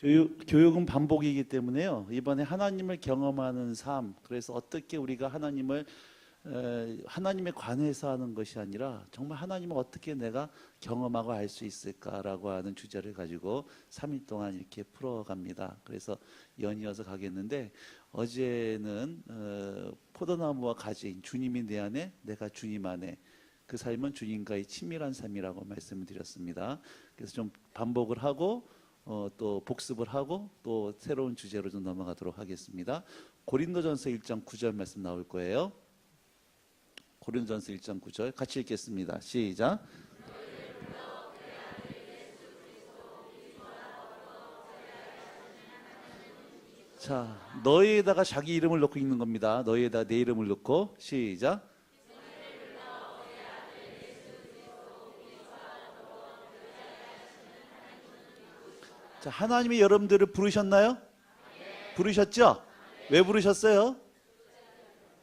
교육은 반복이기 때문에요. 이번에 하나님을 경험하는 삶, 그래서 어떻게 우리가 하나님에 관해서 하는 것이 아니라 정말 하나님을 어떻게 내가 경험하고 알 수 있을까라고 하는 주제를 가지고 3일 동안 이렇게 풀어갑니다. 그래서 연이어서 가겠는데, 어제는 포도나무와 가지인 주님이 내 안에, 내가 주님 안에, 그 삶은 주님과의 친밀한 삶이라고 말씀을 드렸습니다. 그래서 좀 반복을 하고 또 복습을 하고 또 새로운 주제로 좀 넘어가도록 하겠습니다. 고린도전서 1장 9절 말씀 나올 거예요. 고린도전서 1장 9절 같이 읽겠습니다. 시작. 자, 너희에다가 자기 이름을 넣고 읽는 겁니다. 너희에다가 내 이름을 넣고 시작. 자, 하나님이 여러분들을 부르셨나요? 부르셨죠? 왜 부르셨어요?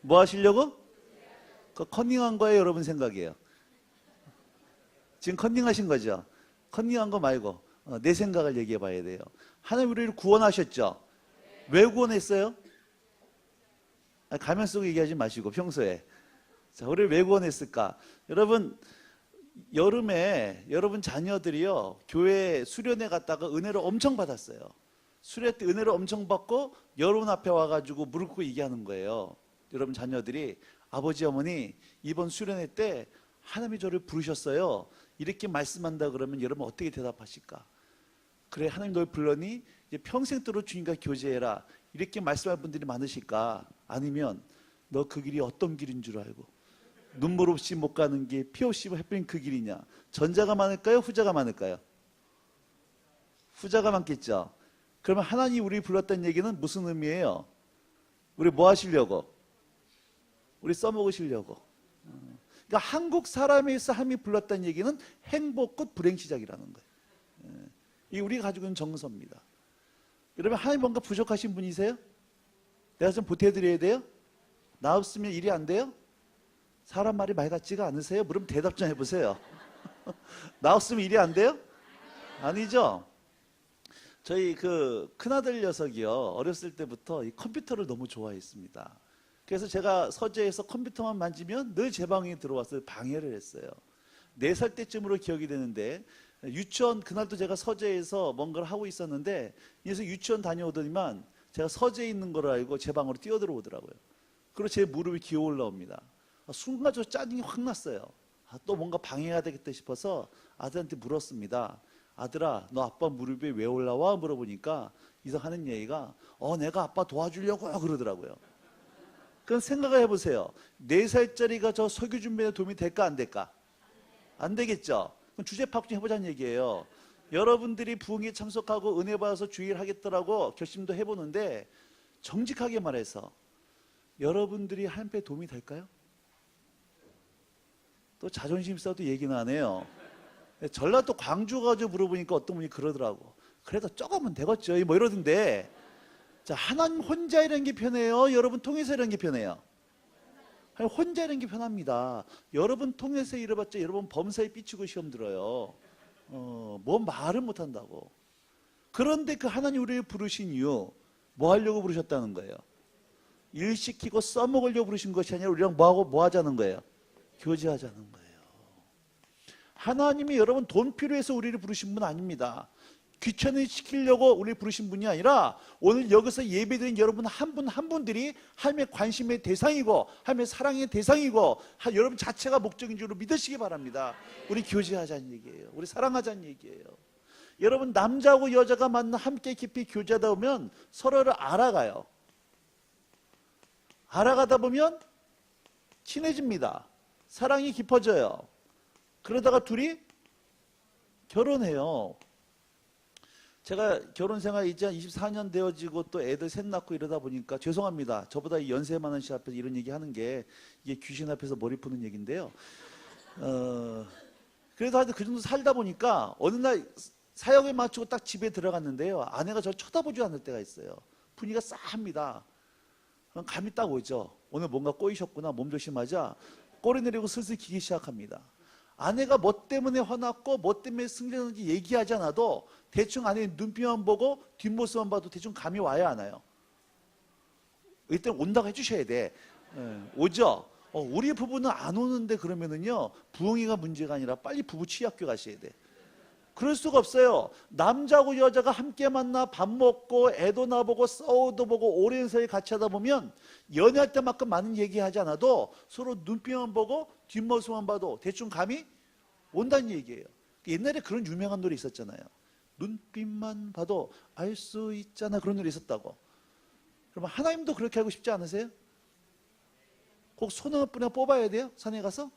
뭐 하시려고? 그 컨닝한 거예요, 여러분 생각이에요? 지금 컨닝하신 거죠? 컨닝한 거 말고 내 생각을 얘기해 봐야 돼요. 하나님 우리를 구원하셨죠? 왜 구원했어요? 가면 쓰고 얘기하지 마시고 평소에. 자, 우리를 왜 구원했을까? 여러분, 여름에 여러분 자녀들이요, 교회 수련회 갔다가 은혜를 엄청 받았어요. 수련회 때 은혜를 엄청 받고 여러분 앞에 와가지고 무릎 꿇고 얘기하는 거예요. 여러분 자녀들이, 아버지 어머니 이번 수련회 때 하나님이 저를 부르셨어요, 이렇게 말씀한다 그러면 여러분 어떻게 대답하실까? 그래, 하나님 널 불러니 이제 평생도록 주님과 교제해라, 이렇게 말씀할 분들이 많으실까? 아니면 너 그 길이 어떤 길인 줄 알고 눈물 없이 못 가는 게 피 없이 해버린 그 길이냐? 전자가 많을까요? 후자가 많을까요? 후자가 많겠죠. 그러면 하나님이 우리 불렀다는 얘기는 무슨 의미예요? 우리 뭐 하시려고? 우리 써먹으시려고. 그러니까 한국 사람에서 하나님이 불렀다는 얘기는 행복 끝 불행 시작이라는 거예요. 이게 우리가 가지고 있는 정서입니다. 여러분, 하나님 뭔가 부족하신 분이세요? 내가 좀 보태드려야 돼요? 나 없으면 일이 안 돼요? 사람 말이 말 같지가 않으세요? 물으면 대답 좀 해보세요. 나 없으면 일이 안 돼요? 아니죠? 저희 그 큰아들 녀석이요, 어렸을 때부터 이 컴퓨터를 너무 좋아했습니다. 그래서 제가 서재에서 컴퓨터만 만지면 늘 제 방에 들어와서 방해를 했어요. 4살 때쯤으로 기억이 되는데, 유치원, 그날도 제가 서재에서 뭔가를 하고 있었는데, 그래서 유치원 다녀오더니만 제가 서재에 있는 걸 알고 제 방으로 뛰어들어오더라고요. 그리고 제 무릎이 기어 올라옵니다. 순간 저 짜증이 확 났어요. 또 뭔가 방해가 되겠다 싶어서 아들한테 물었습니다. 아들아, 너 아빠 무릎에 왜 올라와? 물어보니까 이상하는 얘기가 내가 아빠 도와주려고 그러더라고요. 그럼 생각을 해보세요. 4살짜리가 저 설교 준비에 도움이 될까 안 될까? 안 되겠죠. 그럼 주제 파악 좀 해보자는 얘기예요. 여러분들이 부흥에 참석하고 은혜 받아서 주일 하겠더라고 결심도 해보는데, 정직하게 말해서 여러분들이 하나님께 도움이 될까요? 또 자존심 싸도 얘기는 안 해요. 전라도 광주 가지고 물어보니까 어떤 분이 그러더라고. 그래도 조금은 되겠죠, 뭐 이러던데. 자, 하나님 혼자 이런 게 편해요? 여러분 통해서 이런 게 편해요? 혼자 이런 게 편합니다. 여러분 통해서 이래봤자 여러분 범사에 삐치고 시험 들어요. 뭐 말을 못한다고. 그런데 그 하나님 우리를 부르신 이유, 뭐 하려고 부르셨다는 거예요? 일 시키고 써먹으려고 부르신 것이 아니라 우리랑 뭐 하자는 거예요? 교제하자는 거예요. 하나님이 여러분 돈 필요해서 우리를 부르신 분 아닙니다. 귀천을 시키려고 우리를 부르신 분이 아니라, 오늘 여기서 예배드린 여러분 한 분 한 분들이 하나님의 관심의 대상이고 하나님의 사랑의 대상이고 여러분 자체가 목적인 줄로 믿으시기 바랍니다. 우리 교제하자는 얘기예요. 우리 사랑하자는 얘기예요. 여러분, 남자하고 여자가 만나 함께 깊이 교제하다 보면 서로를 알아가요. 알아가다 보면 친해집니다. 사랑이 깊어져요. 그러다가 둘이 결혼해요. 제가 결혼 생활 이제 한 24년 되어지고 또 애들 셋 낳고 이러다 보니까, 죄송합니다, 저보다 연세 많은 씨 앞에서 이런 얘기 하는 게 이게 귀신 앞에서 머리 푸는 얘기인데요. 그래도 하여튼 그 정도 살다 보니까 어느 날 사역을 마치고 딱 집에 들어갔는데요, 아내가 저를 쳐다보지 않을 때가 있어요. 분위기가 싸합니다. 감이 딱 오죠. 오늘 뭔가 꼬이셨구나, 몸조심하자. 꼬리 내리고 슬슬 기기 시작합니다. 아내가 뭐 때문에 화났고 뭐 때문에 승진했는지 얘기하지 않아도 대충 아내 눈빛만 보고 뒷모습만 봐도 대충 감이 와야 하나요? 일단 온다고 해주셔야 돼. 오죠? 우리 부부는 안 오는데 그러면은요, 부엉이가 문제가 아니라 빨리 부부 치유학교 가셔야 돼. 그럴 수가 없어요. 남자하고 여자가 함께 만나 밥 먹고 애도 나보고 싸워도 보고 오랜 세월 같이 하다 보면 연애할 때만큼 많은 얘기하지 않아도 서로 눈빛만 보고 뒷모습만 봐도 대충 감이 온다는 얘기예요. 옛날에 그런 유명한 노래 있었잖아요. 눈빛만 봐도 알 수 있잖아. 그런 노래 있었다고. 그러면 하나님도 그렇게 하고 싶지 않으세요? 꼭 손 하나뿐이나 뽑아야 돼요? 산에 가서?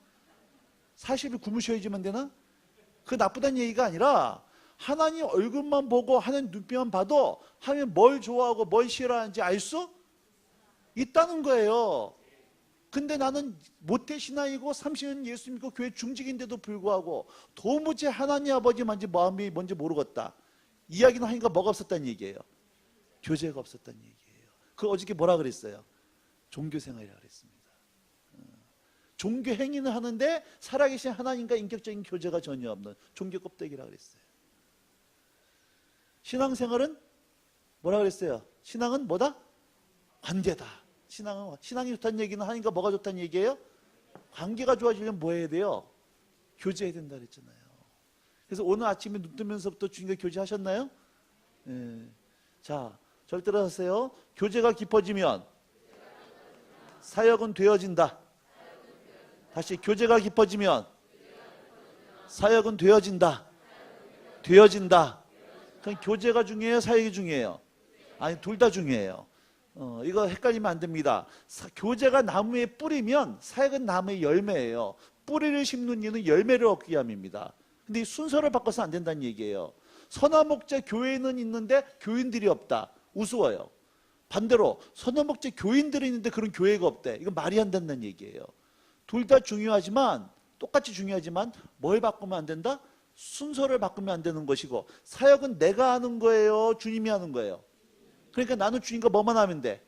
40일 굶으셔야지만 되나? 그 나쁘다는 얘기가 아니라 하나님 얼굴만 보고 하나님 눈빛만 봐도 하나님 뭘 좋아하고 뭘 싫어하는지 알 수 있다는 거예요. 근데 나는 모태신앙이고 30년 예수 믿고 교회 중직인데도 불구하고 도무지 하나님 아버지 마음이 뭔지 모르겠다. 이야기는 하니까 뭐가 없었다는 얘기예요? 교제가 없었다는 얘기예요. 그 어저께 뭐라 그랬어요? 종교생활이라 그랬습니다. 종교 행위는 하는데 살아계신 하나님과 인격적인 교제가 전혀 없는 종교 껍데기라 그랬어요. 신앙생활은 뭐라 그랬어요? 신앙은 뭐다? 관계다. 신앙이 좋다는 얘기는 하나님과 뭐가 좋다는 얘기예요? 관계가 좋아지려면 뭐 해야 돼요? 교제해야 된다 그랬잖아요. 그래서 오늘 아침에 눈 뜨면서부터 주님과 교제하셨나요? 네. 자, 절대로 하세요. 교제가 깊어지면 사역은 되어진다. 다시 교제가 깊어지면 사역은 되어진다. 그럼 교제가 중요해요? 사역이 중요해요? 아니, 둘 다 중요해요. 이거 헷갈리면 안 됩니다. 교제가 나무에 뿌리면 사역은 나무의 열매예요. 뿌리를 심는 이유는 열매를 얻기 위함입니다. 근데 이 순서를 바꿔서 안 된다는 얘기예요. 선한 목자 교회는 있는데 교인들이 없다. 우스워요. 반대로 선한 목자 교인들이 있는데 그런 교회가 없대. 이건 말이 안 된다는 얘기예요. 둘 다 중요하지만 똑같이 중요하지만 뭘 바꾸면 안 된다? 순서를 바꾸면 안 되는 것이고 사역은 내가 하는 거예요? 주님이 하는 거예요? 그러니까 나는 주님과 뭐만 하면 돼?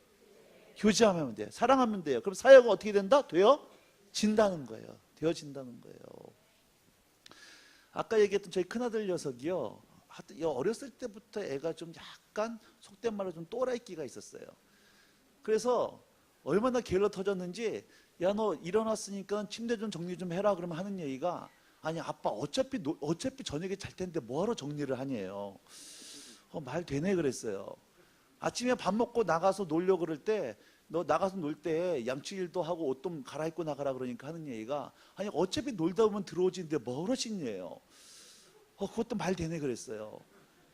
교제하면 돼. 사랑하면 돼요. 그럼 사역은 어떻게 된다? 되어진다는 거예요. 되어진다는 거예요. 아까 얘기했던 저희 큰아들 녀석이요. 어렸을 때부터 애가 좀 약간 속된 말로 좀 또라이끼가 있었어요. 그래서 얼마나 게을러 터졌는지 야, 너 일어났으니까 침대 좀 정리 좀 해라 그러면 하는 얘기가 아니 아빠 어차피 저녁에 잘 텐데 뭐하러 정리를 하냐요. 말 되네 그랬어요. 아침에 밥 먹고 나가서 놀려고 그럴 때 너 나가서 놀 때 양치질도 하고 옷 좀 갈아입고 나가라 그러니까 하는 얘기가 아니 어차피 놀다 보면 들어오지는데 뭐하러 씻냐요. 그것도 말 되네 그랬어요.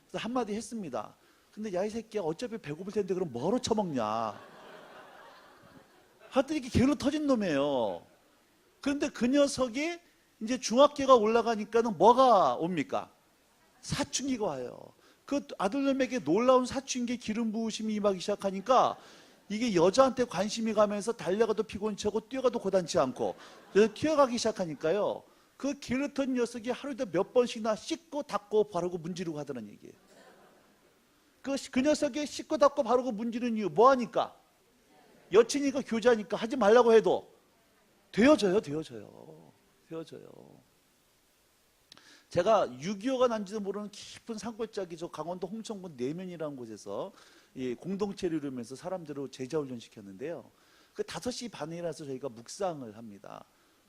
그래서 한마디 했습니다. 근데 야 이 새끼야 어차피 배고플 텐데 그럼 뭐하러 처먹냐. 하여튼 이렇게 게을러 터진 놈이에요. 그런데 그 녀석이 이제 중학교가 올라가니까는 뭐가 옵니까? 사춘기가 와요. 그 아들놈에게 놀라운 사춘기의 기름 부으심이 임하기 시작하니까 이게 여자한테 관심이 가면서 달려가도 피곤치하고 뛰어가도 고단치 않고 튀어가기 시작하니까요. 그 게을러 터진 녀석이 하루에 몇 번씩이나 씻고 닦고 바르고 문지르고 하더라는 얘기예요. 그 녀석이 씻고 닦고 바르고 문지르는 이유 뭐하니까? 여친이니까 교제하니까 하지 말라고 해도 되어져요. 제가 6.25가 난지도 모르는 깊은 산골짜기 저 강원도 홍천군 내면이라는 곳에서 공동체를 이루면서 사람들을 제자훈련 시켰는데요. 그 5시 반에 일어나서 저희가 묵상을 합니다.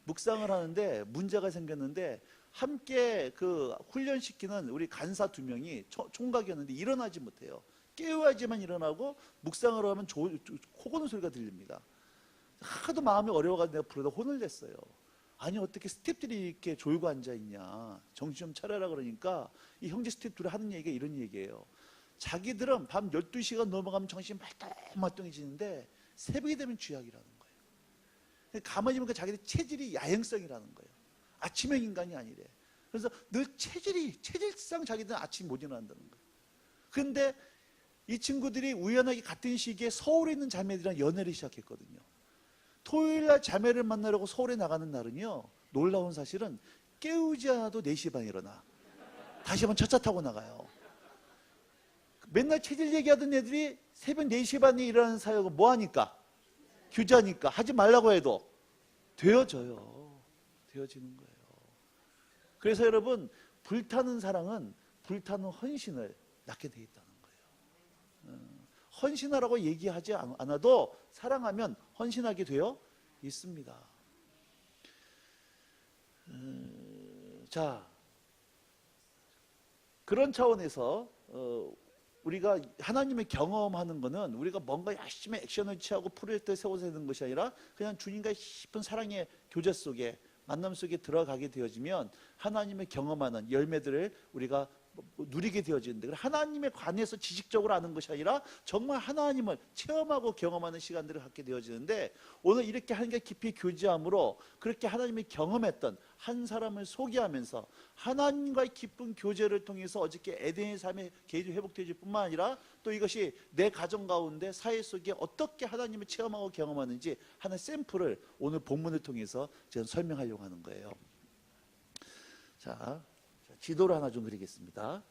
묵상을 하는데 문제가 생겼는데 함께 그 훈련시키는 우리 간사 2명이 총각이었는데 일어나지 못해요. 깨워야지만 일어나고 묵상을 하면 코 고는 소리가 들립니다. 하도 마음이 어려워가지고 내가 부르다 혼을 냈어요. 아니 어떻게 스탭들이 이렇게 졸고 앉아있냐. 정신 좀 차려라 그러니까 이 형제 스탭 둘이 하는 얘기가 이런 얘기예요. 자기들은 밤 12시가 넘어가면 정신이 말똥말똥해지는데 새벽이 되면 쥐약이라는 거예요. 가만히 보니까 자기들 체질이 야행성이라는 거예요. 아침형 인간이 아니래. 그래서 늘 체질상 자기들은 아침 못 일어난다는 거예요. 그런데 이 친구들이 우연하게 같은 시기에 서울에 있는 자매들이랑 연애를 시작했거든요. 토요일날 자매를 만나려고 서울에 나가는 날은요. 놀라운 사실은 깨우지 않아도 4시 반에 일어나. 다시 한번 첫차 타고 나가요. 맨날 체질 얘기하던 애들이 새벽 4시 반에 일어나는 사역은 뭐하니까? 규제하니까 하지 말라고 해도 되어지는 거예요. 그래서 여러분, 불타는 사랑은 불타는 헌신을 낳게 돼 있다는 거예요. 헌신하라고 얘기하지 않아도 사랑하면 헌신하게 되어 있습니다. 자, 그런 차원에서 우리가 하나님의 경험하는 것은 우리가 뭔가 열심히 액션을 취하고 프로젝트를 세워서 되는 것이 아니라 그냥 주님과의 깊은 사랑의 교제 속에, 만남 속에 들어가게 되어지면 하나님의 경험하는 열매들을 우리가 누리게 되어지는데, 하나님에 관해서 지식적으로 아는 것이 아니라 정말 하나님을 체험하고 경험하는 시간들을 갖게 되어지는데, 오늘 이렇게 하나님과 깊이 교제함으로 그렇게 하나님이 경험했던 한 사람을 소개하면서 하나님과의 깊은 교제를 통해서 어저께 에덴의 삶의 계획이 회복되어질 뿐만 아니라 또 이것이 내 가정 가운데 사회 속에 어떻게 하나님을 체험하고 경험하는지 하는 샘플을 오늘 본문을 통해서 제가 설명하려고 하는 거예요. 자, 지도를 하나 좀 그리겠습니다.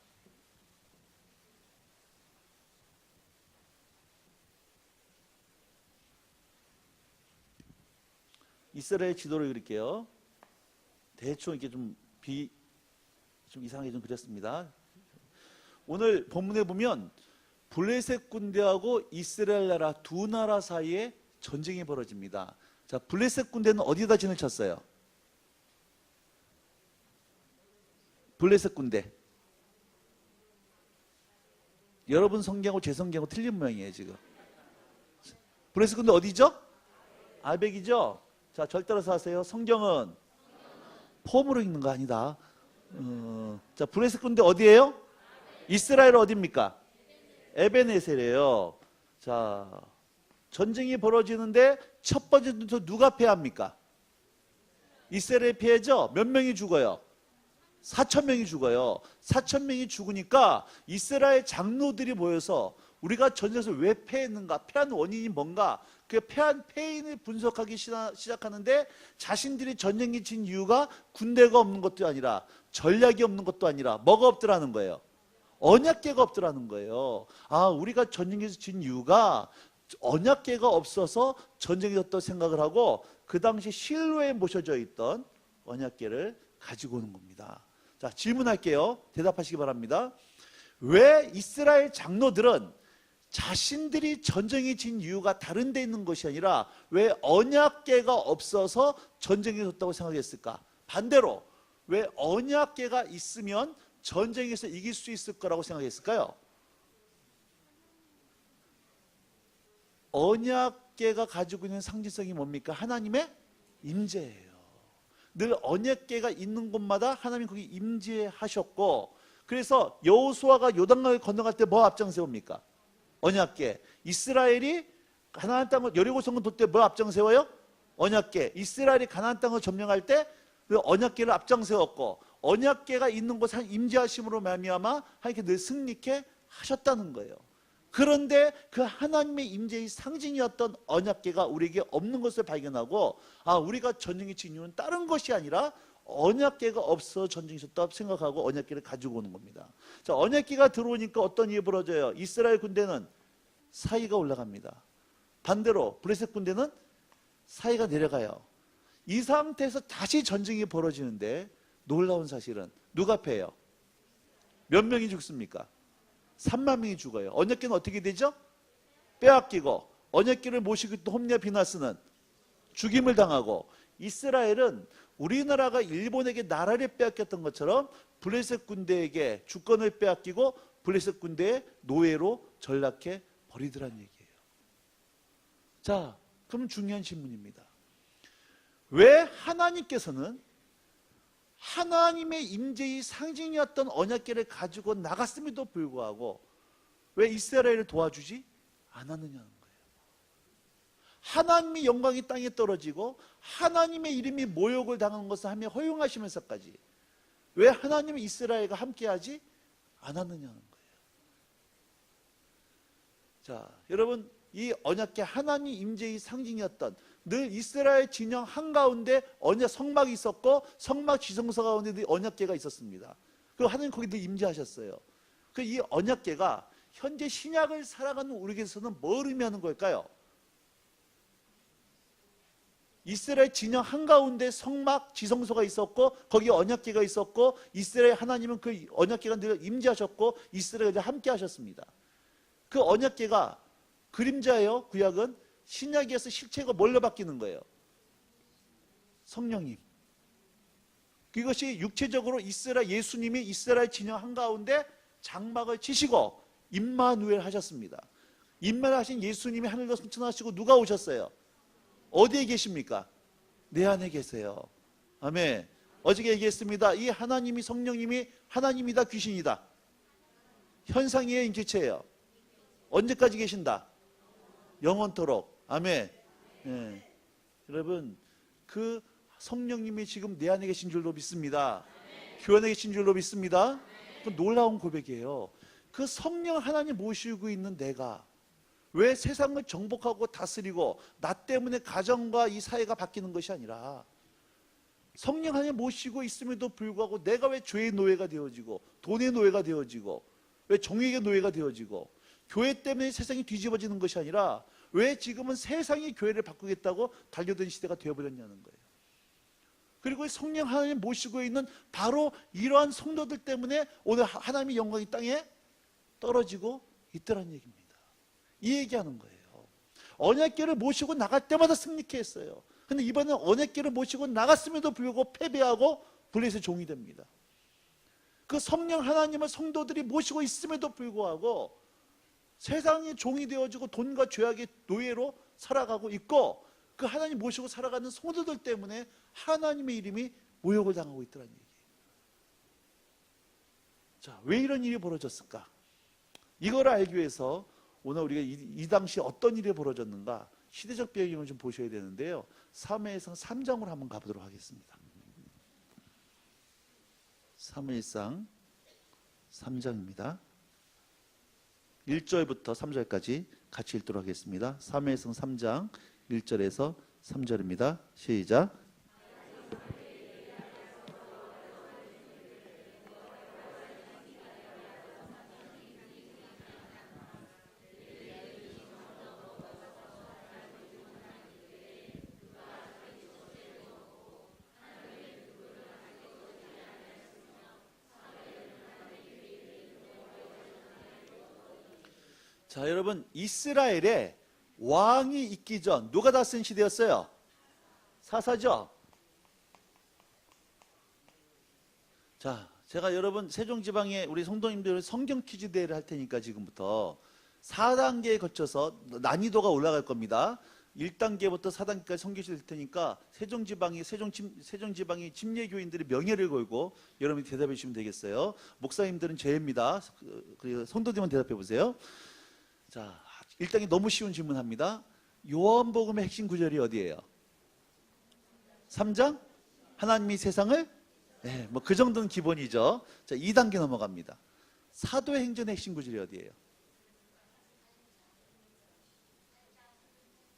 이스라엘 지도를 그릴게요. 대충 이렇게 좀 이상하게 좀 그렸습니다. 오늘 본문에 보면 블레셋 군대하고 이스라엘 나라 두 나라 사이에 전쟁이 벌어집니다. 자, 블레셋 군대는 어디다 진을 쳤어요? 블레셋 군대. 여러분 성경하고 제 성경하고 틀린 모양이에요 지금. 블레셋 군대 어디죠? 아벡이죠? 자, 절 따라서 하세요. 성경은 폼으로 읽는 거 아니다. 자, 블레셋 군대 어디예요? 이스라엘 어디입니까? 에베네셀이에요. 자, 전쟁이 벌어지는데 첫 번째부터 누가 패합니까? 이스라엘 피해죠? 몇 명이 죽어요? 4,000명이 죽어요. 4,000명이 죽으니까 이스라엘 장로들이 모여서 우리가 전쟁에서 왜 패했는가, 패한 원인이 뭔가, 그 패한 패인을 분석하기 시작하는데, 자신들이 전쟁에 진 이유가 군대가 없는 것도 아니라 전략이 없는 것도 아니라 뭐가 없더라는 거예요? 언약궤가 없더라는 거예요. 아, 우리가 전쟁에서 진 이유가 언약궤가 없어서 전쟁이 졌다고 생각을 하고 그 당시 실로에 모셔져 있던 언약궤를 가지고 오는 겁니다. 자, 질문할게요. 대답하시기 바랍니다. 왜 이스라엘 장로들은 자신들이 전쟁에 진 이유가 다른 데 있는 것이 아니라 왜 언약궤가 없어서 전쟁에 졌다고 생각했을까? 반대로 왜 언약궤가 있으면 전쟁에서 이길 수 있을 거라고 생각했을까요? 언약궤가 가지고 있는 상징성이 뭡니까? 하나님의 임재예요. 늘 언약궤가 있는 곳마다 하나님 거기 임재하셨고, 그래서 여호수아가 요단강을 건너갈 때 뭐 앞장세웁니까? 언약궤. 이스라엘이 가나안 땅을 여리고 성을 돌 때 뭐 앞장세워요? 언약궤. 이스라엘이 가나안 땅을 점령할 때 그 언약궤를 앞장세웠고, 언약궤가 있는 곳 한 임재하심으로 말미암아 하나님께 늘 승리케 하셨다는 거예요. 그런데 그 하나님의 임재의 상징이었던 언약궤가 우리에게 없는 것을 발견하고, 아, 우리가 전쟁에 진 이유는 다른 것이 아니라 언약궤가 없어 전쟁이 있었다고 생각하고 언약궤를 가지고 오는 겁니다. 자, 언약궤가 들어오니까 어떤 일이 벌어져요? 이스라엘 군대는 사이가 올라갑니다. 반대로 블레셋 군대는 사이가 내려가요. 이 상태에서 다시 전쟁이 벌어지는데 놀라운 사실은 누가 패요? 몇 명이 죽습니까? 3만 명이 죽어요. 언약궤는 어떻게 되죠? 빼앗기고, 언약궤를 모시고 있던 홈리아 비나스는 죽임을 당하고, 이스라엘은 우리나라가 일본에게 나라를 빼앗겼던 것처럼 블레셋 군대에게 주권을 빼앗기고 블레셋 군대의 노예로 전락해 버리더란 얘기예요. 자, 그럼 중요한 질문입니다. 왜 하나님께서는 하나님의 임재의 상징이었던 언약궤를 가지고 나갔음에도 불구하고 왜 이스라엘을 도와주지 않았느냐는 거예요. 하나님의 영광이 땅에 떨어지고 하나님의 이름이 모욕을 당하는 것을 하며 허용하시면서까지 왜 하나님은 이스라엘과 함께하지 않았느냐는 거예요. 자, 여러분, 이 언약궤 하나님 임재의 상징이었던, 늘 이스라엘 진영 한가운데 언약 성막이 있었고 성막 지성소 가운데 언약궤가 있었습니다. 그 하나님 거기 늘 임재하셨어요. 그 이 언약궤가 현재 신약을 살아가는 우리에게서는 뭘 의미하는 걸까요? 이스라엘 진영 한가운데 성막 지성소가 있었고 거기 언약궤가 있었고 이스라엘 하나님은 그 언약궤가 늘 임재하셨고 이스라엘과 함께 하셨습니다. 그 언약궤가 그림자예요. 구약은 신약에서 실체가 뭘로 바뀌는 거예요? 성령님. 이것이 육체적으로 이스라엘 예수님이 이스라엘 진영 한가운데 장막을 치시고 임마누엘 하셨습니다. 임마누엘 하신 예수님이 하늘로 승천하시고 누가 오셨어요? 어디에 계십니까? 내 안에 계세요. 아멘. 어저께 얘기했습니다. 이 하나님이 성령님이 하나님이다 귀신이다? 현상이에요 인격체예요? 언제까지 계신다? 영원토록. 아멘. 예. 여러분 그 성령님이 지금 내 안에 계신 줄로 믿습니다. 교회 안에 계신 줄로 믿습니다. 그 놀라운 고백이에요. 그 성령 하나님 모시고 있는 내가 왜 세상을 정복하고 다스리고 나 때문에 가정과 이 사회가 바뀌는 것이 아니라 성령 하나님 모시고 있음에도 불구하고 내가 왜 죄의 노예가 되어지고 돈의 노예가 되어지고 왜 정욕의 노예가 되어지고 교회 때문에 세상이 뒤집어지는 것이 아니라 왜 지금은 세상이 교회를 바꾸겠다고 달려든 시대가 되어버렸냐는 거예요. 그리고 성령 하나님 모시고 있는 바로 이러한 성도들 때문에 오늘 하나님의 영광이 땅에 떨어지고 있더란 얘기입니다. 이 얘기하는 거예요. 언약궤를 모시고 나갈 때마다 승리케 했어요. 근데 이번에는 언약궤를 모시고 나갔음에도 불구하고 패배하고 블레셋의 종이 됩니다. 그 성령 하나님을 성도들이 모시고 있음에도 불구하고 세상의 종이 되어지고 돈과 죄악의 노예로 살아가고 있고 그 하나님 모시고 살아가는 성도들 때문에 하나님의 이름이 모욕을 당하고 있더란 얘기예요. 자, 왜 이런 일이 벌어졌을까? 이걸 알기 위해서 오늘 우리가 이 당시 어떤 일이 벌어졌는가 시대적 배경을 좀 보셔야 되는데요. 사무엘상 3장으로 한번 가보도록 하겠습니다. 사무엘상 3장입니다. 1절부터 3절까지 같이 읽도록 하겠습니다. 사무엘상 3장 1절에서 3절입니다. 시작. 자, 여러분 이스라엘에 왕이 있기 전 누가 다스린 시대였어요? 사사죠. 자, 제가 여러분 세종지방에 우리 성도님들 성경 퀴즈 대회를 할 테니까 지금부터 4단계에 거쳐서 난이도가 올라갈 겁니다. 1단계부터 4단계까지 성경이 될 테니까 세종지방이 침례교인들이 명예를 걸고 여러분이 대답해 주시면 되겠어요. 목사님들은 죄입니다. 그리고 성도님은 대답해 보세요. 자, 1단계 너무 쉬운 질문합니다. 요한복음의 핵심 구절이 어디예요? 3장? 하나님이 세상을? 네, 뭐 그 정도는 기본이죠. 자, 2단계 넘어갑니다. 사도행전의 핵심 구절이 어디예요?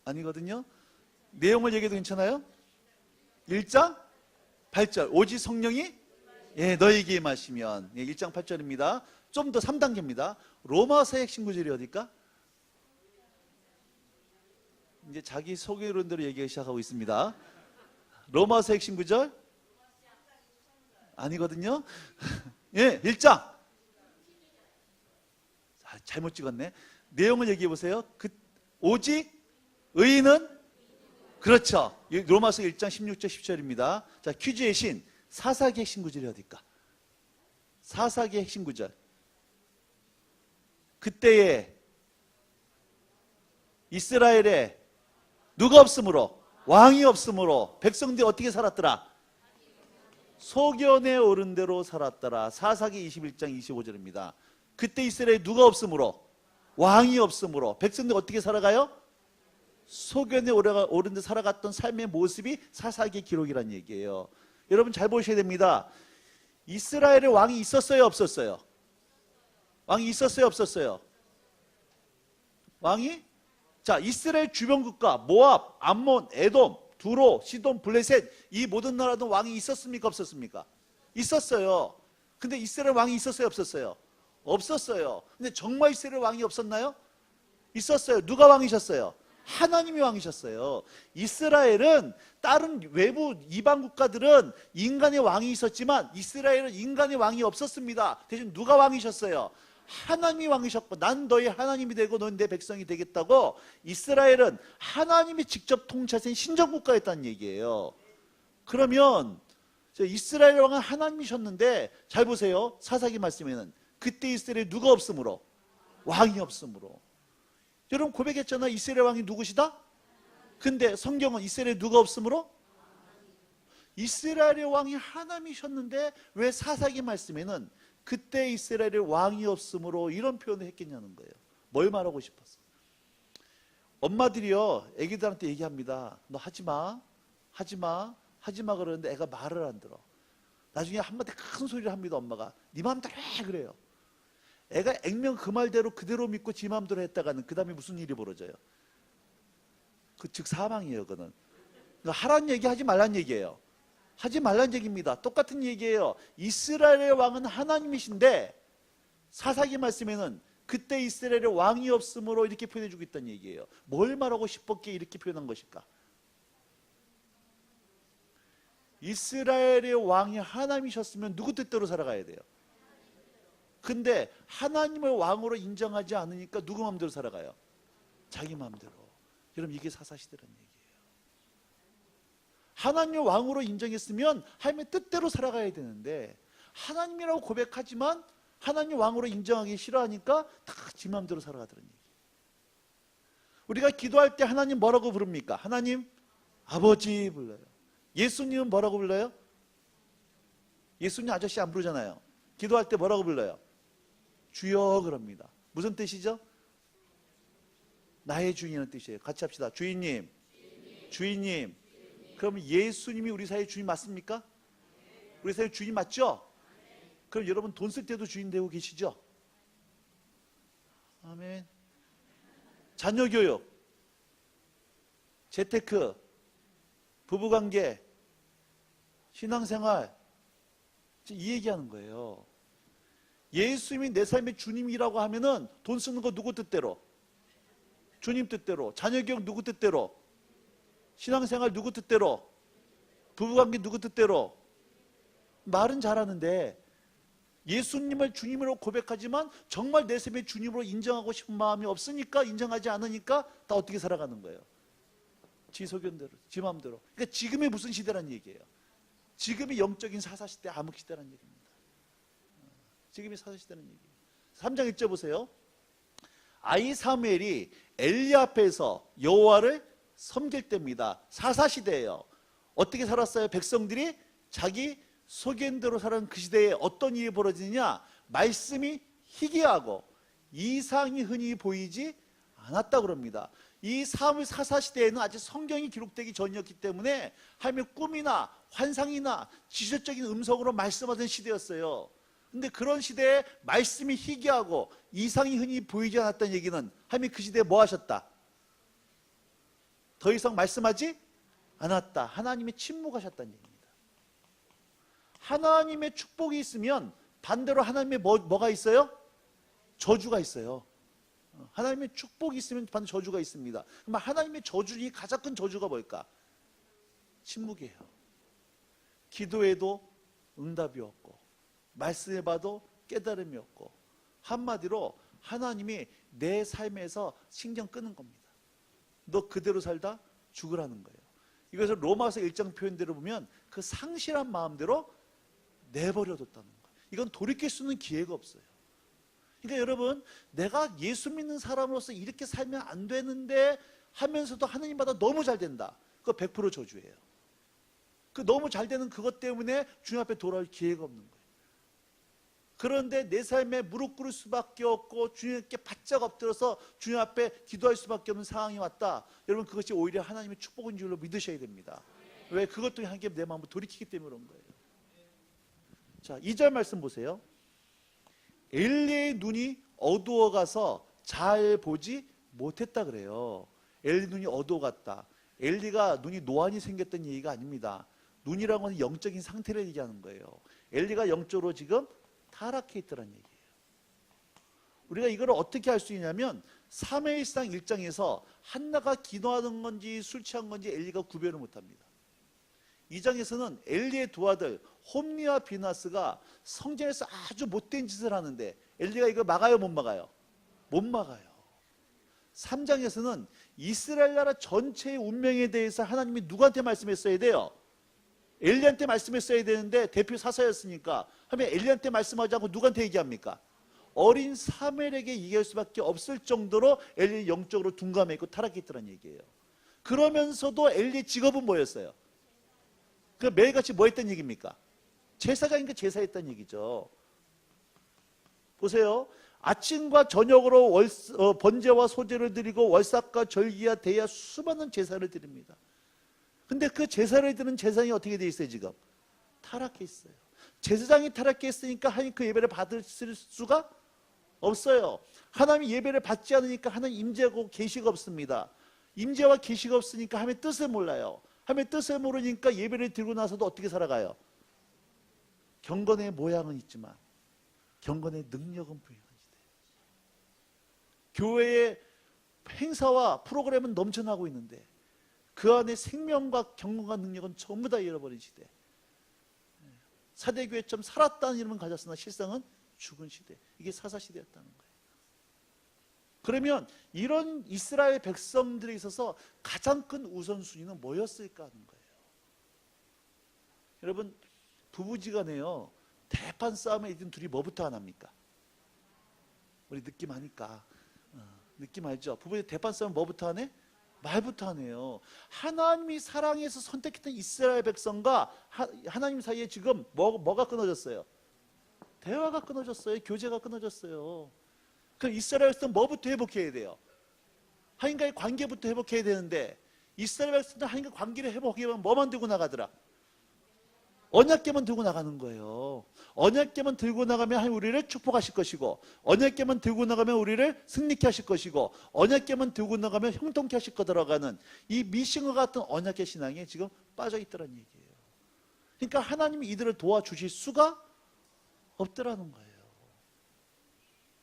아니거든요. 내용을 얘기해도 괜찮아요? 1장 8절 오직 성령이 너에게 임하시면 1장 8절입니다. 좀 더 3단계입니다. 로마서의 핵심 구절이 어딜까? 이제 자기 소개론대로 얘기하기 시작하고 있습니다. 로마서 핵심 구절? 아니거든요. 1장. 잘못 찍었네. 내용을 얘기해 보세요. 오직 의인은 그렇죠. 로마서 1장 16절 10절입니다. 자, 퀴즈의 신 사사기 핵심 구절이 어딜까? 사사기 핵심 구절. 그때에 이스라엘에 누가 없으므로 왕이 없으므로 백성들이 어떻게 살았더라? 소견에 오른 대로 살았더라. 사사기 21장 25절입니다. 그때 이스라엘에 누가 없으므로 왕이 없으므로 백성들이 어떻게 살아가요? 소견에 오른 데 살아갔던 삶의 모습이 사사기의 기록이란 얘기예요. 여러분 잘 보셔야 됩니다. 이스라엘에 왕이 있었어요 없었어요? 왕이 있었어요 없었어요? 왕이? 자, 이스라엘 주변 국가 모압, 암몬, 에돔, 두로, 시돈, 블레셋 이 모든 나라도 왕이 있었습니까 없었습니까? 있었어요. 근데 이스라엘 왕이 있었어요 없었어요? 없었어요. 근데 정말 이스라엘 왕이 없었나요? 있었어요. 누가 왕이셨어요? 하나님이 왕이셨어요. 이스라엘은 다른 외부 이방 국가들은 인간의 왕이 있었지만 이스라엘은 인간의 왕이 없었습니다. 대신 누가 왕이셨어요? 하나님이 왕이셨고 난 너희 하나님이 되고 너는 내 백성이 되겠다고. 이스라엘은 하나님이 직접 통치하신 신정국가였다는 얘기예요. 그러면 이스라엘 왕은 하나님이셨는데 잘 보세요. 사사기 말씀에는 그때 이스라엘에 누가 없으므로? 왕이 없으므로. 여러분 고백했잖아. 이스라엘 왕이 누구시다? 근데 성경은 이스라엘에 누가 없으므로? 이스라엘의 왕이 하나님이셨는데 왜 사사기 말씀에는 그때 이스라엘의 왕이 없으므로 이런 표현을 했겠냐는 거예요. 뭘 말하고 싶었어? 엄마들이요 애기들한테 얘기합니다. 너 하지마 하지마 하지마 그러는데 애가 말을 안 들어. 나중에 한마디 큰 소리를 합니다. 엄마가 네 마음대로 해 그래요. 애가 액면 그 말대로 그대로 믿고 지 마음대로 했다가는 그 다음에 무슨 일이 벌어져요? 즉 사망이에요. 그거는 하라는 얘기 하지 말란 얘기예요. 하지 말란 얘기입니다. 똑같은 얘기예요. 이스라엘의 왕은 하나님이신데 사사기 말씀에는 그때 이스라엘의 왕이 없으므로 이렇게 표현해주고 있다는 얘기예요. 뭘 말하고 싶었기에 이렇게 표현한 것일까? 이스라엘의 왕이 하나님이셨으면 누구 뜻대로 살아가야 돼요? 근데 하나님을 왕으로 인정하지 않으니까 누구 마음대로 살아가요? 자기 마음대로. 여러분 이게 사사시대라는 얘기예요. 하나님을 왕으로 인정했으면 하나님의 뜻대로 살아가야 되는데 하나님이라고 고백하지만 하나님 왕으로 인정하기 싫어하니까 다 지 마음대로 살아가더라는 얘기예요. 우리가 기도할 때 하나님 뭐라고 부릅니까? 하나님 아버지 불러요. 예수님은 뭐라고 불러요? 예수님 아저씨 안 부르잖아요. 기도할 때 뭐라고 불러요? 주여 그럽니다. 무슨 뜻이죠? 나의 주인이라는 뜻이에요. 같이 합시다. 주인님, 주인님. 그럼 예수님이 우리 사이의 주인 맞습니까? 우리 사이의 주인 맞죠? 그럼 여러분 돈 쓸 때도 주인 되고 계시죠? 아멘. 자녀 교육, 재테크, 부부관계, 신앙생활, 이 얘기하는 거예요. 예수님이 내 삶의 주님이라고 하면은 돈 쓰는 거 누구 뜻대로? 주님 뜻대로. 자녀교육 누구 뜻대로? 신앙생활 누구 뜻대로? 부부관계 누구 뜻대로? 말은 잘하는데 예수님을 주님으로 고백하지만 정말 내 삶의 주님으로 인정하고 싶은 마음이 없으니까, 인정하지 않으니까 다 어떻게 살아가는 거예요? 지 소견대로, 지 마음대로. 그러니까 지금이 무슨 시대란 얘기예요? 지금이 영적인 사사시대, 암흑시대란 얘기입니다. 지금이 사사시대는 얘기예요. 3장 1절 보세요. 아이 사무엘이 엘리 앞에서 여호와를 섬길 때입니다. 사사시대예요. 어떻게 살았어요? 백성들이 자기 소견대로 살아가는 그 시대에 어떤 일이 벌어지느냐? 말씀이 희귀하고 이상이 흔히 보이지 않았다고 그럽니다. 이 사무엘 사사시대에는 아직 성경이 기록되기 전이었기 때문에 하나님의 꿈이나 환상이나 지적적인 음성으로 말씀하던 시대였어요. 근데 그런 시대에 말씀이 희귀하고 이상이 흔히 보이지 않았다는 얘기는 하나님이 그 시대에 뭐 하셨다? 더 이상 말씀하지 않았다. 하나님이 침묵하셨다는 얘기입니다. 하나님의 축복이 있으면 반대로 하나님의 뭐가 있어요? 저주가 있어요. 하나님의 축복이 있으면 반대로 저주가 있습니다. 그럼 하나님의 저주 중에 가장 큰 저주가 뭘까? 침묵이에요. 기도해도 응답이 없고 말씀해봐도 깨달음이 없고, 한마디로 하나님이 내 삶에서 신경 끄는 겁니다. 너 그대로 살다 죽으라는 거예요. 이것을 로마서 1장 표현대로 보면 그 상실한 마음대로 내버려뒀다는 거예요. 이건 돌이킬 수 있는 기회가 없어요. 그러니까 여러분, 내가 예수 믿는 사람으로서 이렇게 살면 안 되는데 하면서도 하나님마다 너무 잘 된다. 그거 100% 저주예요. 그 너무 잘 되는 그것 때문에 주님 앞에 돌아올 기회가 없는 거예요. 그런데 내 삶에 무릎 꿇을 수밖에 없고 주님께 바짝 엎드려서 주님 앞에 기도할 수밖에 없는 상황이 왔다. 여러분, 그것이 오히려 하나님의 축복인 줄로 믿으셔야 됩니다. 왜? 그것 때문에 하나님께 내 마음을 돌이키기 때문에 그런 거예요. 자, 2절 말씀 보세요. 엘리의 눈이 어두워가서 잘 보지 못했다 그래요. 엘리 눈이 어두워갔다. 엘리가 눈이 노안이 생겼던 얘기가 아닙니다. 눈이라고 하는 영적인 상태를 얘기하는 거예요. 엘리가 영적으로 지금 타락해 있더란 얘기예요. 우리가 이걸 어떻게 알 수 있냐면 3회일상 1장에서 한나가 기도하는 건지 술 취한 건지 엘리가 구별을 못합니다. 2장에서는 엘리의 두 아들 홈리와 비나스가 성전에서 아주 못된 짓을 하는데 엘리가 이거 막아요, 못 막아요? 못 막아요. 3장에서는 이스라엘 나라 전체의 운명에 대해서 하나님이 누구한테 말씀했어야 돼요? 엘리한테 말씀했어야 되는데 대표 사사였으니까 하면 엘리한테 말씀하지 않고 누구한테 얘기합니까? 어린 사무엘에게 얘기할 수밖에 없을 정도로 엘리 영적으로 둔감해 있고 타락했더란 얘기예요. 그러면서도 엘리의 직업은 뭐였어요? 그 매일같이 뭐 했던 얘기입니까? 제사장이니까 제사했던 얘기죠. 보세요. 아침과 저녁으로 번제와 소제를 드리고 월삭과 절기와 대야 수많은 제사를 드립니다. 근데 그 제사를 드는 제사장이 어떻게 돼 있어요 지금? 타락해 있어요. 제사장이 타락해 있으니까 하나님 그 예배를 받을 수가 없어요. 하나님이 예배를 받지 않으니까 하나님 임재하고 계시가 없습니다. 임재와 계시가 없으니까 하나님의 뜻을 몰라요. 하나님의 뜻을 모르니까 예배를 드리고 나서도 어떻게 살아가요? 경건의 모양은 있지만 경건의 능력은 부여하지 돼요. 교회의 행사와 프로그램은 넘쳐나고 있는데 그 안에 생명과 경건과 능력은 전부 다 잃어버린 시대. 사대교회처럼 살았다는 이름은 가졌으나 실상은 죽은 시대. 이게 사사시대였다는 거예요. 그러면 이런 이스라엘 백성들에 있어서 가장 큰 우선순위는 뭐였을까 하는 거예요. 여러분 부부지간에요 대판 싸움에 이든 둘이 뭐부터 안 합니까? 우리 느낌 아니까 느낌 알죠? 부부의 대판 싸움 뭐부터 하네? 말부터 하네요. 하나님이 사랑해서 선택했던 이스라엘 백성과 하나님 사이에 지금 뭐가 끊어졌어요? 대화가 끊어졌어요. 교제가 끊어졌어요. 그럼 이스라엘 백성은 뭐부터 회복해야 돼요? 하나님과의 관계부터 회복해야 되는데 이스라엘 백성은 하나님과 관계를 회복하려면 뭐만 들고 나가더라? 언약궤만 들고 나가는 거예요. 언약궤만 들고 나가면 하나님 우리를 축복하실 것이고 언약궤만 들고 나가면 우리를 승리케 하실 것이고 언약궤만 들고 나가면 형통케 하실 거 들어가는 이 미신과 같은 언약궤 신앙에 지금 빠져있더란 얘기예요. 그러니까 하나님이 이들을 도와주실 수가 없더라는 거예요.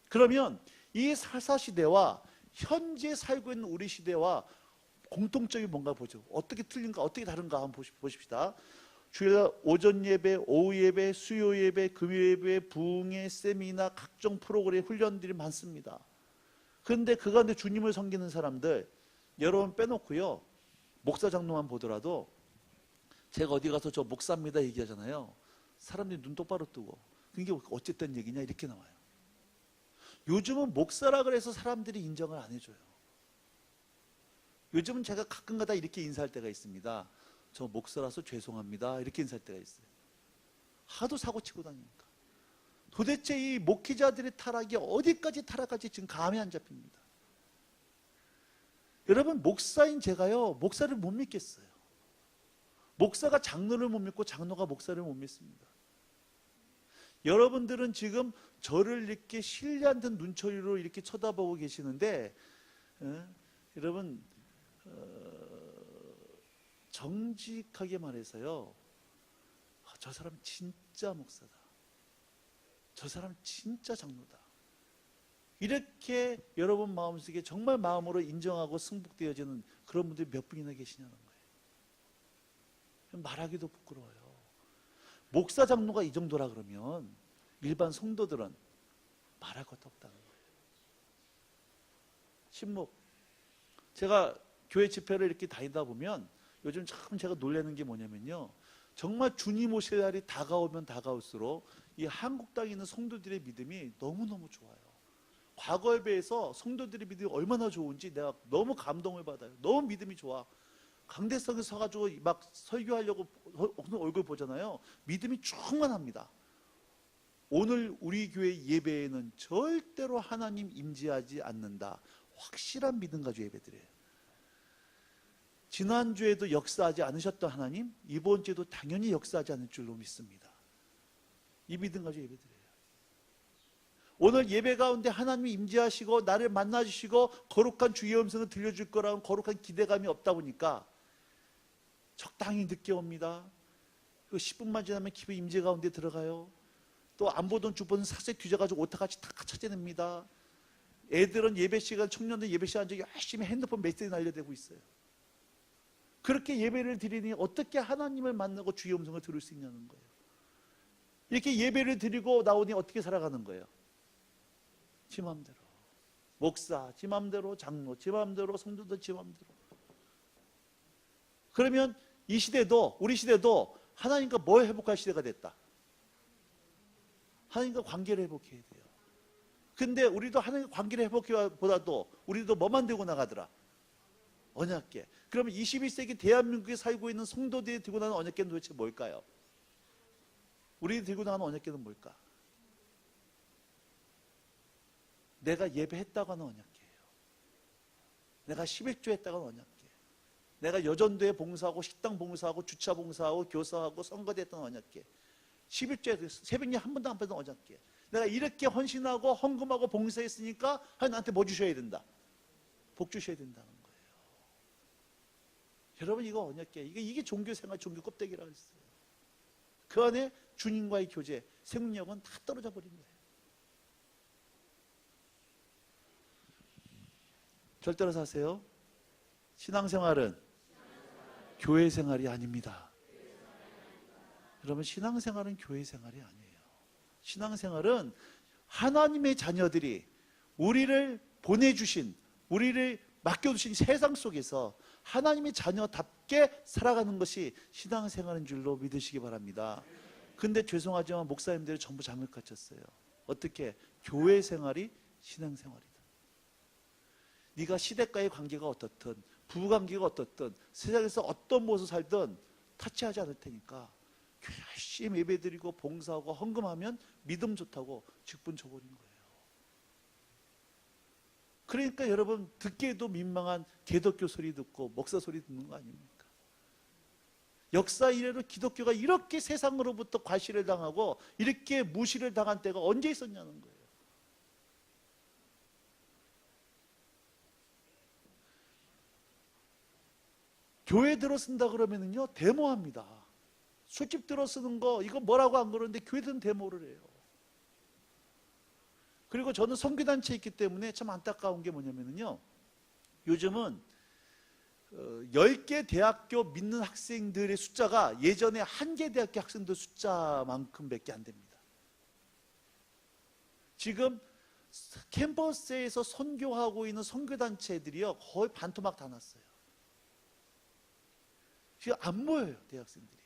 그러면 이 사사시대와 현재 살고 있는 우리 시대와 공통점이 뭔가 보죠. 어떻게 틀린가 어떻게 다른가 한번 보십시다. 주일 오전 예배, 오후 예배, 수요 예배, 금요 예배, 부흥회, 세미나, 각종 프로그램 훈련들이 많습니다. 그런데 그 가운데 주님을 섬기는 사람들 여러분 빼놓고요. 목사 장로만 보더라도 제가 어디 가서 저 목사입니다 얘기하잖아요. 사람들이 눈 똑바로 뜨고 그게 어쨌든 얘기냐 이렇게 나와요. 요즘은 목사라 그래서 사람들이 인정을 안 해줘요. 요즘은 제가 가끔가다 이렇게 인사할 때가 있습니다. 저 목사라서 죄송합니다. 이렇게 인사할 때가 있어요. 하도 사고치고 다니니까. 도대체 이 목회자들의 타락이 어디까지 타락할지 지금 감이 안 잡힙니다. 여러분 목사인 제가요 목사를 못 믿겠어요. 목사가 장로를 못 믿고 장로가 목사를 못 믿습니다. 여러분들은 지금 저를 이렇게 신뢰한 듯 눈초리로 이렇게 쳐다보고 계시는데 여러분 정직하게 말해서요 저 사람 진짜 목사다, 저 사람 진짜 장로다 이렇게 여러분 마음속에 정말 마음으로 인정하고 승복되어지는 그런 분들이 몇 분이나 계시냐는 거예요. 말하기도 부끄러워요. 목사 장로가 이 정도라 그러면 일반 성도들은 말할 것도 없다는 거예요. 신목 제가 교회 집회를 이렇게 다니다 보면 요즘 참 제가 놀라는 게 뭐냐면요 정말 주님 오실 날이 다가오면 다가올수록 이 한국 땅에 있는 성도들의 믿음이 너무너무 좋아요. 과거에 비해서 성도들의 믿음이 얼마나 좋은지 내가 너무 감동을 받아요. 너무 믿음이 좋아. 강대성에 서가지고 막 설교하려고 얼굴 보잖아요. 믿음이 충만합니다. 오늘 우리 교회 예배에는 절대로 하나님 임재하지 않는다. 확실한 믿음 가지고 예배드려요. 지난주에도 역사하지 않으셨던 하나님 이번 주에도 당연히 역사하지 않을 줄로 믿습니다. 이 믿음 가지고 예배드려요. 오늘 예배 가운데 하나님이 임재하시고 나를 만나주시고 거룩한 주의 음성을 들려줄 거라는 거룩한 기대감이 없다 보니까 적당히 늦게 옵니다. 10분만 지나면 기분 임재 가운데 들어가요. 또 안 보던 주 보는 사색 뒤져가지고 오타같이 다 찾아냅니다. 애들은 예배 시간, 청년들 예배 시간 중에 열심히 핸드폰 메시지 날려대고 있어요. 그렇게 예배를 드리니 어떻게 하나님을 만나고 주의 음성을 들을 수 있냐는 거예요. 이렇게 예배를 드리고 나오니 어떻게 살아가는 거예요? 지 맘대로. 목사 지 맘대로, 장로 지 맘대로, 성도들 지 맘대로. 그러면 이 시대도, 우리 시대도 하나님과 뭘 회복할 시대가 됐다? 하나님과 관계를 회복해야 돼요. 근데 우리도 하나님과 관계를 회복보다도 우리도 뭐만 들고 나가더라? 언약궤. 그러면 21세기 대한민국에 살고 있는 성도들이 들고 나가는 언약궤는 도대체 뭘까요? 우리들이 들고 나가는 언약궤는 뭘까? 내가 예배했다고 하는 언약궤예요. 내가 11조 했다고 하는 언약궤. 내가 여전도에 봉사하고 식당 봉사하고 주차 봉사하고 교사하고 선거대 했던 언약궤. 11조에 새벽에 한 번도 안 빼던 언약궤. 내가 이렇게 헌신하고 헌금하고 봉사했으니까 하나님 나한테 뭐 주셔야 된다? 복 주셔야 된다는 거예요. 여러분 이거 언약궤. 이게 종교생활, 종교 껍데기라고 했어요. 그 안에 주님과의 교제, 생명력은 다 떨어져 버린 거예요. 절대로 사세요. 신앙생활은 교회 생활이 아닙니다. 여러분 신앙생활은 교회 생활이 아니에요. 신앙생활은 하나님의 자녀들이 우리를 보내주신, 우리를 맡겨두신 세상 속에서 하나님의 자녀답게 살아가는 것이 신앙생활인 줄로 믿으시기 바랍니다. 근데 죄송하지만 목사님들이 전부 잘못 가르쳤어요. 어떻게? 교회 생활이 신앙생활이다. 네가 시댁과의 관계가 어떻든 부부관계가 어떻든 세상에서 어떤 모습을 살든 타치하지 않을 테니까 열심히 예배드리고 봉사하고 헌금하면 믿음 좋다고 직분 줘버린 거예요. 그러니까 여러분 듣기에도 민망한 개독교 소리 듣고 목사 소리 듣는 거 아닙니까? 역사 이래로 기독교가 이렇게 세상으로부터 과시를 당하고 이렇게 무시를 당한 때가 언제 있었냐는 거예요. 교회 들어 쓴다 그러면은요 데모합니다. 술집 들어 쓰는 거 이거 뭐라고 안 그러는데 교회들은 데모를 해요. 그리고 저는 선교단체에 있기 때문에 참 안타까운 게 뭐냐면요, 요즘은 10개 대학교 믿는 학생들의 숫자가 예전에 한 개 대학교 학생들 숫자만큼밖에 안 됩니다. 지금 캠퍼스에서 선교하고 있는 선교단체들이요 거의 반토막 다 났어요. 지금 안 모여요 대학생들이.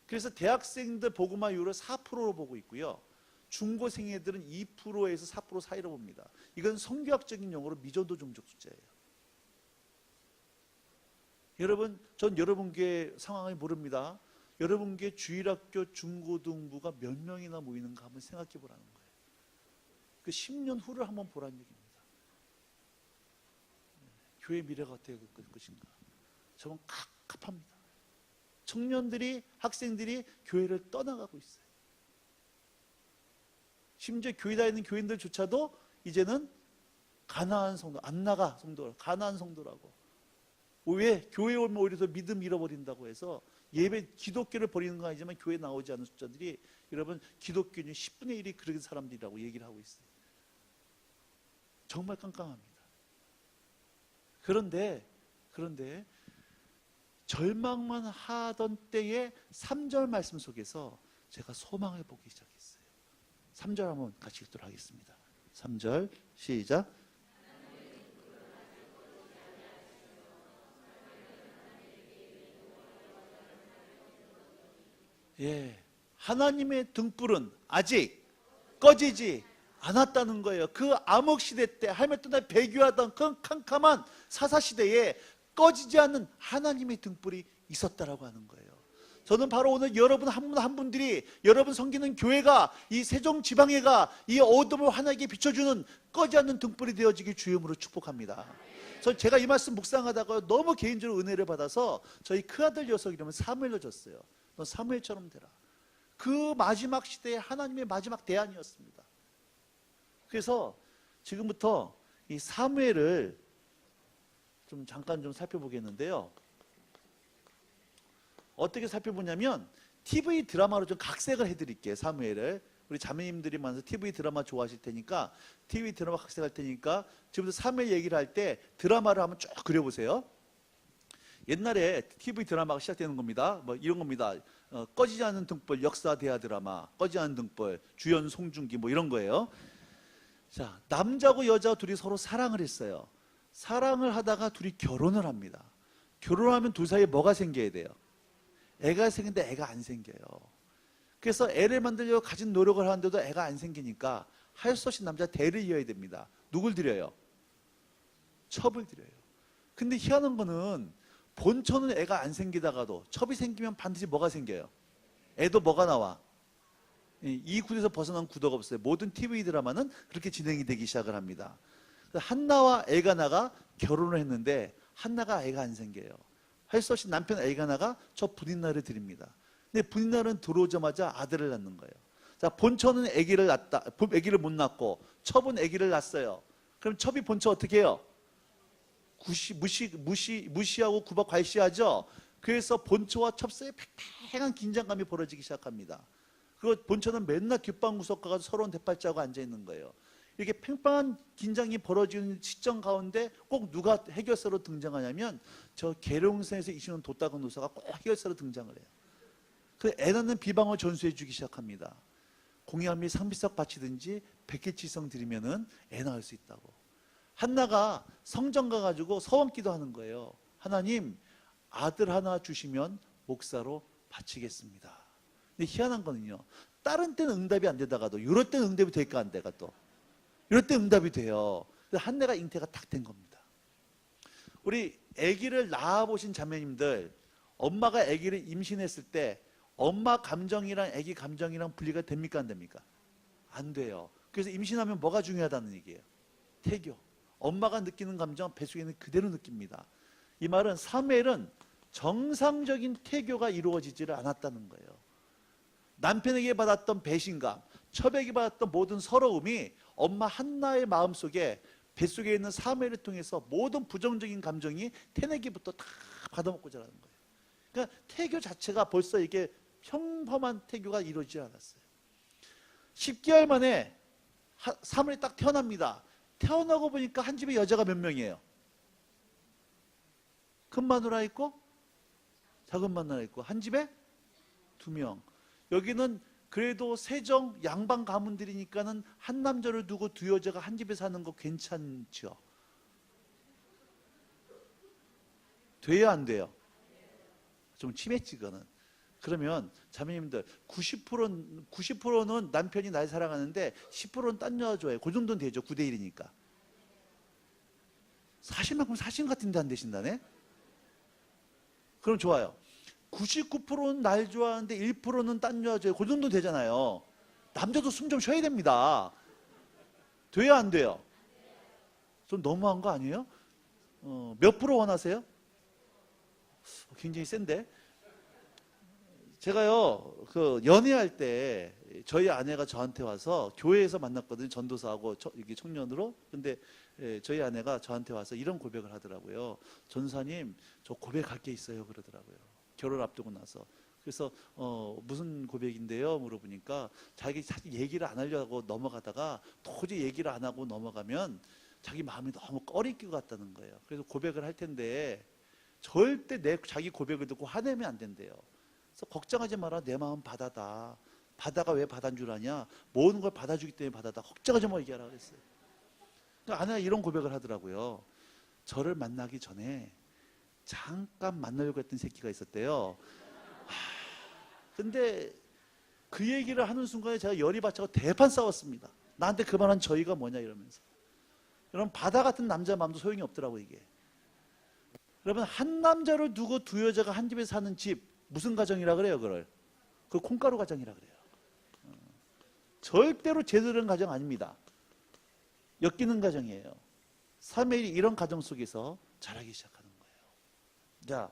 그래서 대학생들 복음화율을 4%로 보고 있고요, 중고생 애들은 2%에서 4% 사이로 봅니다. 이건 성교학적인 용어로 미전도 종족 숫자예요. 여러분, 전 여러분 교회 상황을 모릅니다. 여러분 교회 주일학교 중고등부가 몇 명이나 모이는가 한번 생각해 보라는 거예요. 그 10년 후를 한번 보라는 얘기입니다. 교회 미래가 어떻게 될 것인가. 저는 갑갑합니다. 청년들이, 학생들이 교회를 떠나가고 있어요. 심지어 교회 다니는 교인들조차도 이제는 가난한 성도, 안 나가 성도, 가난한 성도라고. 왜? 교회에 오면 오히려 더 믿음 잃어버린다고 해서 예배, 기독교를 버리는 건 아니지만 교회에 나오지 않는 숫자들이 여러분 기독교는 10분의 1이 그런 사람들이라고 얘기를 하고 있어요. 정말 깜깜합니다. 그런데 절망만 하던 때의 3절 말씀 속에서 제가 소망을 보기 시작했어요. 3절 한번 같이 읽도록 하겠습니다. 3절 시작. 예, 하나님의 등불은 아직 꺼지지 않았다는 거예요. 그 암흑시대 때 하나님의 떠나 배교하던 그 캄캄한 사사시대에 꺼지지 않는 하나님의 등불이 있었다라고 하는 거예요. 저는 바로 오늘 여러분 한 분 한 분들이 여러분 섬기는 교회가 이 세종지방회가 이 어둠을 환하게 비춰주는 꺼지 않는 등불이 되어지길 주임으로 축복합니다. 그래서 제가 이 말씀 묵상하다가 너무 개인적으로 은혜를 받아서 저희 큰아들 녀석 이름은 사무엘로 줬어요. 너 사무엘처럼 되라. 그 마지막 시대에 하나님의 마지막 대안이었습니다. 그래서 지금부터 이 사무엘을 좀 잠깐 좀 살펴보겠는데요. 어떻게 살펴보냐면 TV 드라마로 좀 각색을 해드릴게요. 사무엘을 우리 자매님들이 많아서 TV 드라마 좋아하실 테니까 TV 드라마 학생할 테니까 지금부터 3일 얘기를 할 때 드라마를 한번 쭉 그려보세요. 옛날에 TV 드라마가 시작되는 겁니다. 뭐 이런 겁니다. 꺼지지 않는 등불 역사 대하 드라마, 꺼지지 않는 등불, 주연 송중기 뭐 이런 거예요. 자, 남자고 여자 둘이 서로 사랑을 했어요. 사랑을 하다가 둘이 결혼을 합니다. 결혼하면 둘 사이에 뭐가 생겨야 돼요? 애가 생기는데 애가 안 생겨요. 그래서 애를 만들려고 가진 노력을 하는데도 애가 안 생기니까 할 수 없이 남자 대를 이어야 됩니다. 누굴 드려요? 첩을 드려요. 근데 희한한 거는 본처는 애가 안 생기다가도 첩이 생기면 반드시 뭐가 생겨요? 애도 뭐가 나와? 이 굴에서 벗어난 구도가 없어요. 모든 TV 드라마는 그렇게 진행이 되기 시작을 합니다. 한나와 엘가나가 결혼을 했는데 한나가 애가 안 생겨요. 할 수 없이 남편 엘가나가 저 분인날을 드립니다. 근데 분인날은 들어오자마자 아들을 낳는 거예요. 자, 본처는 아기를 못 낳고 첩은 아기를 낳았어요. 그럼 첩이 본처 어떻게 해요? 무시하고 구박 괄시하죠. 그래서 본처와 첩 사이에 팽팽한 긴장감이 벌어지기 시작합니다. 그리고 본처는 맨날 뒷방구석 가서 서러운 대팔자고 앉아 있는 거예요. 이렇게 팽팽한 긴장이 벌어지는 시점 가운데 꼭 누가 해결사로 등장하냐면 저 계룡산에서 이시는 도따근 노사가 꼭 해결사로 등장을 해요. 그 애 낳는 비방을 전수해 주기 시작합니다. 공양미 상비석 바치든지 백일치성 드리면은 애 낳을 수 있다고. 한나가 성전 가가지고 서원기도 하는 거예요. 하나님, 아들 하나 주시면 목사로 바치겠습니다. 근데 희한한 거는요, 다른 때는 응답이 안 되다가도 이럴 때는 응답이 될까 안 돼가 또 이럴 때 응답이 돼요. 한나가 잉태가 딱 된 겁니다. 우리 아기를 낳아보신 자매님들, 엄마가 아기를 임신했을 때 엄마 감정이랑 아기 감정이랑 분리가 됩니까 안 됩니까? 안 돼요. 그래서 임신하면 뭐가 중요하다는 얘기예요? 태교. 엄마가 느끼는 감정 뱃속에는 그대로 느낍니다. 이 말은 사무엘은 정상적인 태교가 이루어지지를 않았다는 거예요. 남편에게 받았던 배신감, 첩에게 받았던 모든 서러움이 엄마 한나의 마음속에 뱃속에 있는 사무엘을 통해서 모든 부정적인 감정이 태내기부터 다 받아먹고 자라는 거예요. 그러니까 태교 자체가 벌써 이게 평범한 태교가 이루어지지 않았어요. 10개월 만에 사무엘이 딱 태어납니다. 태어나고 보니까 한 집에 여자가 몇 명이에요? 큰 마누라 있고 작은 마누라 있고 한 집에 2명. 여기는 그래도 세정 양반 가문들이니까는 한 남자를 두고 2 여자가 한 집에 사는 거 괜찮죠? 돼요 안 돼요? 좀 심했지 그거는. 그러면 자매님들 90%는 남편이 날 사랑하는데 10%는 딴 여자 좋아해요. 그 정도는 되죠. 9대 1이니까. 사실 만큼 사신 같은데 안 되신다네? 그럼 좋아요. 99%는 날 좋아하는데 1%는 딴 여자 좋아해요. 그 정도 되잖아요. 남자도 숨 좀 쉬어야 됩니다. 돼요 안 돼요? 좀 너무한 거 아니에요? 몇 프로 원하세요? 굉장히 센데? 제가요, 그 연애할 때 저희 아내가 저한테 와서 교회에서 만났거든요. 전도사하고 이게 청년으로. 근데 저희 아내가 저한테 와서 이런 고백을 하더라고요. 전사님, 저 고백할 게 있어요. 그러더라고요. 결혼 앞두고 나서. 그래서 무슨 고백인데요? 물어보니까 자기 얘기를 안 하려고 넘어가다가 도저히 얘기를 안 하고 넘어가면 자기 마음이 너무 꺼리끼고 같다는 거예요. 그래서 고백을 할 텐데 절대 자기 고백을 듣고 화내면 안 된대요. 그래서 걱정하지 마라. 내 마음 바다다. 바다가 왜 바다인 줄 아냐? 모든 걸 받아주기 때문에 바다다. 걱정하지 마 얘기하라 그랬어요. 그러니까 아내가 이런 고백을 하더라고요. 저를 만나기 전에 잠깐 만나려고 했던 새끼가 있었대요. 근데 그 얘기를 하는 순간에 제가 열이 받쳐서 대판 싸웠습니다. 나한테 그 말한 저희가 뭐냐 이러면서. 여러분 바다 같은 남자 마음도 소용이 없더라고 이게. 여러분 한 남자를 두고 2 여자가 한 집에 사는 집 무슨 가정이라 그래요 그걸? 그 콩가루 가정이라 그래요. 절대로 제대로 된 가정 아닙니다. 엮이는 가정이에요. 사무엘이 이런 가정 속에서 자라기 시작하는 거예요. 자,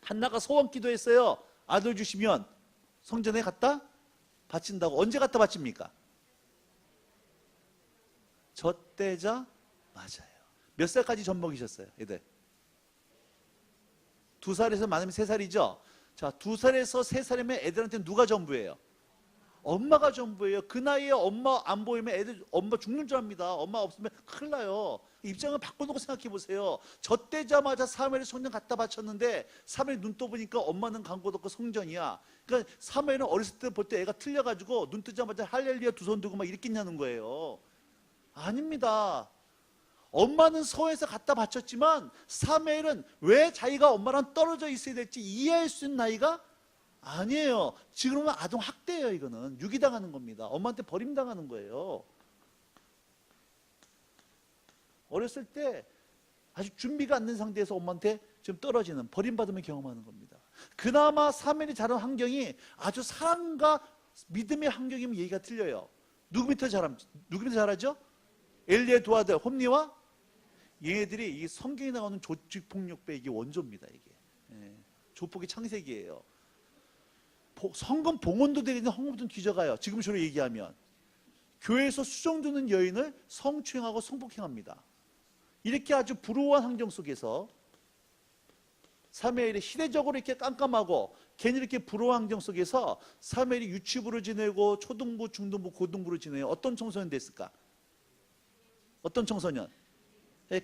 한나가 소원 기도했어요. 아들 주시면 성전에 갖다 바친다고. 언제 갖다 바칩니까? 젖대자 맞아요. 몇 살까지 젖 먹이셨어요 애들? 2살에서 많으면 3살이죠. 자, 2살에서 3살이면 애들한테 누가 전부예요? 엄마가 전부예요. 그 나이에 엄마 안 보이면 애들 엄마 죽는 줄 압니다. 엄마 없으면 큰일 나요. 입장을 바꿔놓고 생각해 보세요. 젖대자마자 사무엘이 성전 갖다 바쳤는데 사무엘이 눈 떠보니까 엄마는 강고도 없고 성전이야. 그러니까 사무엘은 어렸을 때 볼 때 애가 틀려가지고 눈 뜨자마자 할렐루야 두 손 들고 막 이렇게 있냐는 거예요. 아닙니다. 엄마는 서에서 갖다 바쳤지만 사무엘은 왜 자기가 엄마랑 떨어져 있어야 될지 이해할 수 있는 나이가 아니에요. 지금은 아동 학대예요. 이거는 유기당하는 겁니다. 엄마한테 버림당하는 거예요. 어렸을 때 아주 준비가 안 된 상태에서 엄마한테 좀 떨어지는, 버림받으면 경험하는 겁니다. 그나마 사무엘이 자란 환경이 아주 사랑과 믿음의 환경이면 얘기가 틀려요. 누구 밑에 자라죠? 엘리의 두 아들 홈리와 얘네들이 이 성경에 나오는 조직폭력배 이게 원조입니다. 이게 조폭의 창세기예요. 성금 봉헌도 되겠는데 헌금도 뒤져가요. 지금처럼 얘기하면 교회에서 수정두는 여인을 성추행하고 성폭행합니다. 이렇게 아주 불우한 환경 속에서 사무엘이 시대적으로 이렇게 깜깜하고 괜히 이렇게 불우한 환경 속에서 사무엘이 유치부를 지내고 초등부, 중등부, 고등부를 지내요. 어떤 청소년 됐을까? 어떤 청소년?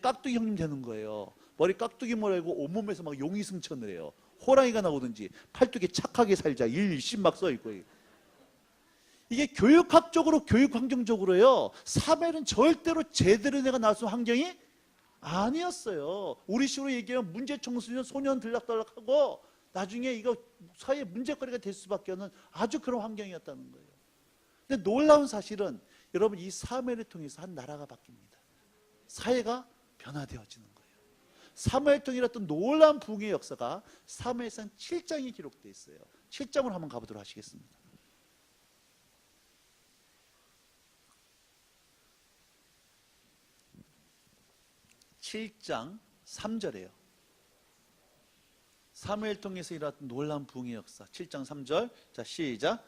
깍두기 형님 되는 거예요. 머리 깍두기 머리고 온몸에서 막 용이 승천을 해요. 호랑이가 나오든지 팔뚝에 착하게 살자 1, 10 막 써있고. 이게 교육학적으로 교육환경적으로요, 사무엘은 절대로 제대로 내가 나올 수 있는 환경이 아니었어요. 우리 식으로 얘기하면 문제 청소년 소년 들락달락하고 나중에 이거 사회의 문제거리가 될 수밖에 없는 아주 그런 환경이었다는 거예요. 근데 놀라운 사실은 여러분, 이 사무엘을 통해서 한 나라가 바뀝니다. 사회가 변화되어지는 거예요. 사무엘 통일의 어떤 놀라운 부흥의 역사가 사무엘상 7장에 기록되어 있어요. 7장으로 한번 가보도록 하시겠습니다. 7장 3절이에요. 사무엘 통해서 일어났던 놀라운 부흥의 역사. 7장 3절. 자, 시작.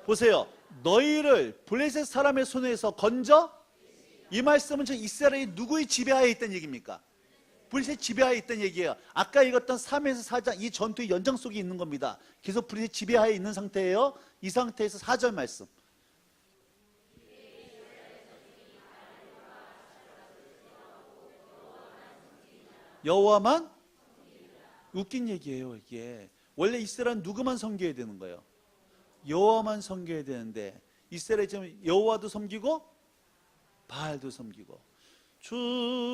보세요. 너희를 블레셋 사람의 손에서 건져. 이 말씀은 저 이스라엘이 누구의 지배하에 있다는 얘기입니까? 블레셋 지배하에 있다는 얘기예요. 아까 읽었던 3에서 4장 이 전투의 연장 속에 있는 겁니다. 계속 블레셋 지배하에 있는 상태예요. 이 상태에서 4절 말씀. 여호와만. 웃긴 얘기예요. 이게 원래 이스라엘은 누구만 섬겨야 되는 거예요? 여호와만 섬겨야 되는데 이스라엘이 지금 여호와도 섬기고 바알도 섬기고, 주님만이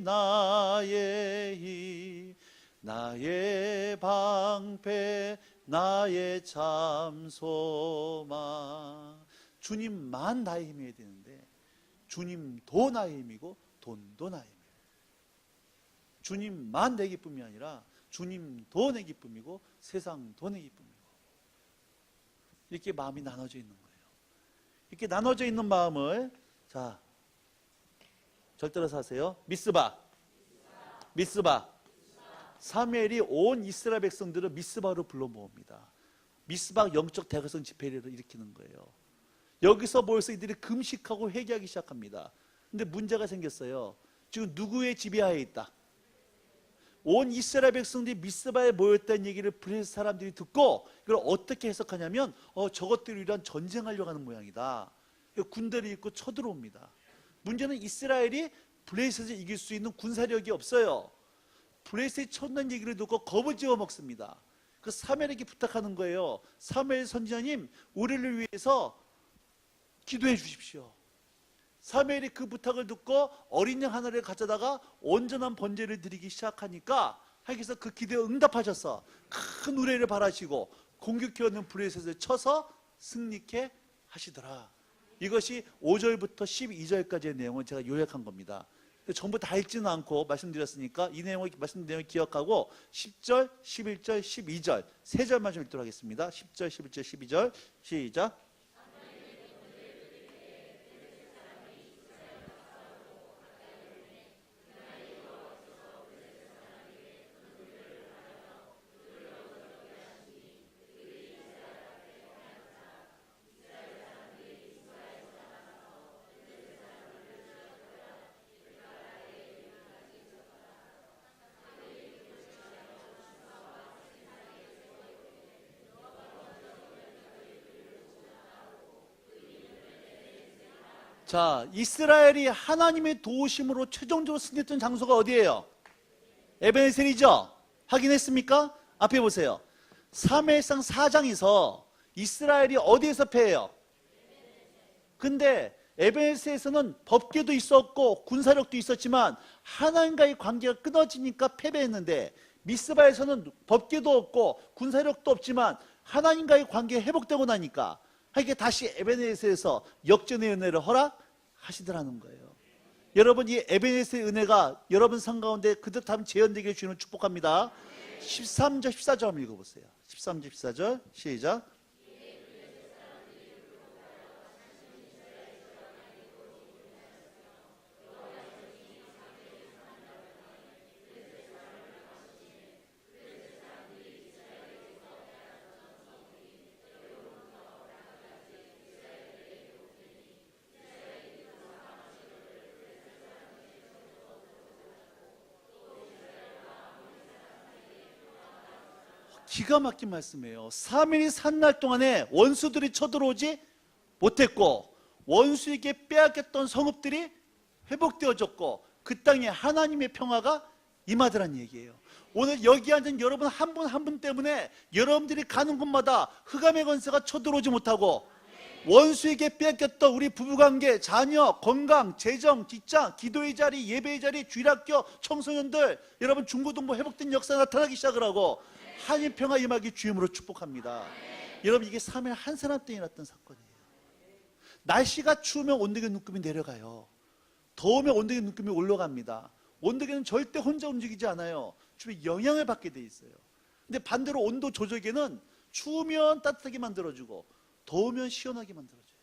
나의 힘, 나의 방패, 나의 참 소망. 주님만 나의 힘이어야 되는데 주님도 나의 힘이고 돈도 나의 힘이에요. 주님만 내 기쁨이 아니라 주님도 내 기쁨이고 세상도 내 기쁨이고, 이렇게 마음이 나눠져 있는 거예요. 이렇게 나눠져 있는 마음을, 자, 절대로 사세요. 미스바. 사무엘이 온 이스라엘 백성들을 미스바로 불러 모읍니다. 미스바 영적 대각선 집회를 일으키는 거예요. 여기서 모여서 이들이 금식하고 회개하기 시작합니다. 근데 문제가 생겼어요. 지금 누구의 지배하에 있다? 온 이스라엘 백성들이 미스바에 모였다는 얘기를 블레셋 사람들이 듣고 이걸 어떻게 해석하냐면 저것들을 위한 전쟁하려고 하는 모양이다. 군대를 입고 쳐들어옵니다. 문제는 이스라엘이 블레셋을 이길 수 있는 군사력이 없어요. 블레셋이 쳐온다는 얘기를 듣고 겁을 집어 먹습니다. 그 사무엘에게 부탁하는 거예요. 사무엘 선지자님, 우리를 위해서 기도해 주십시오. 사무엘이 그 부탁을 듣고 어린 양 하나를 가져다가 온전한 번제를 드리기 시작하니까 하나님께서 그 기도에 응답하셔서 큰 우레를 바라시고 공격해오는 블레셋을 쳐서 승리케 하시더라. 이것이 5절부터 12절까지의 내용을 제가 요약한 겁니다. 전부 다 읽지는 않고 말씀드렸으니까 이 내용을 기억하고 10절, 11절, 12절 세 절만 좀 읽도록 하겠습니다. 10절, 11절, 12절 시작. 자, 이스라엘이 하나님의 도우심으로 최종적으로 승리했던 장소가 어디예요? 에베네셀이죠? 확인했습니까? 앞에 보세요. 사무엘상 4장에서 이스라엘이 어디에서 패해요? 근데 에베네셀에서는 법궤도 있었고 군사력도 있었지만 하나님과의 관계가 끊어지니까 패배했는데, 미스바에서는 법궤도 없고 군사력도 없지만 하나님과의 관계가 회복되고 나니까 이게 다시 에베네셀에서 역전의 은혜를 허락하시더라는 거예요. 여러분, 이 에베네셀의 은혜가 여러분 삶 가운데 그듯함 재현되게 주시는 축복합니다. 13절 14절 한번 읽어보세요. 13절 14절 시작. 기가 막힌 말씀이에요. 3일이 산 날 동안에 원수들이 쳐들어오지 못했고 원수에게 빼앗겼던 성읍들이 회복되어졌고 그 땅에 하나님의 평화가 임하더란 얘기예요. 오늘 여기 앉은 여러분 한 분 한 분 때문에 여러분들이 가는 곳마다 흑암의 권세가 쳐들어오지 못하고 원수에게 빼앗겼던 우리 부부관계, 자녀, 건강, 재정, 직장, 기도의 자리, 예배의 자리, 주일학교, 청소년들, 여러분 중고등부 회복된 역사가 나타나기 시작을 하고 하나님 평화 임하기 주임으로 축복합니다. 여러분, 이게 3일 한 사람 때 일어났던 사건이에요. 날씨가 추우면 온도계 눈금이 내려가요. 더우면 온도계 눈금이 올라갑니다. 온도계는 절대 혼자 움직이지 않아요. 주변에 영향을 받게 돼 있어요. 근데 반대로 온도 조절계는 추우면 따뜻하게 만들어주고 더우면 시원하게 만들어줘요.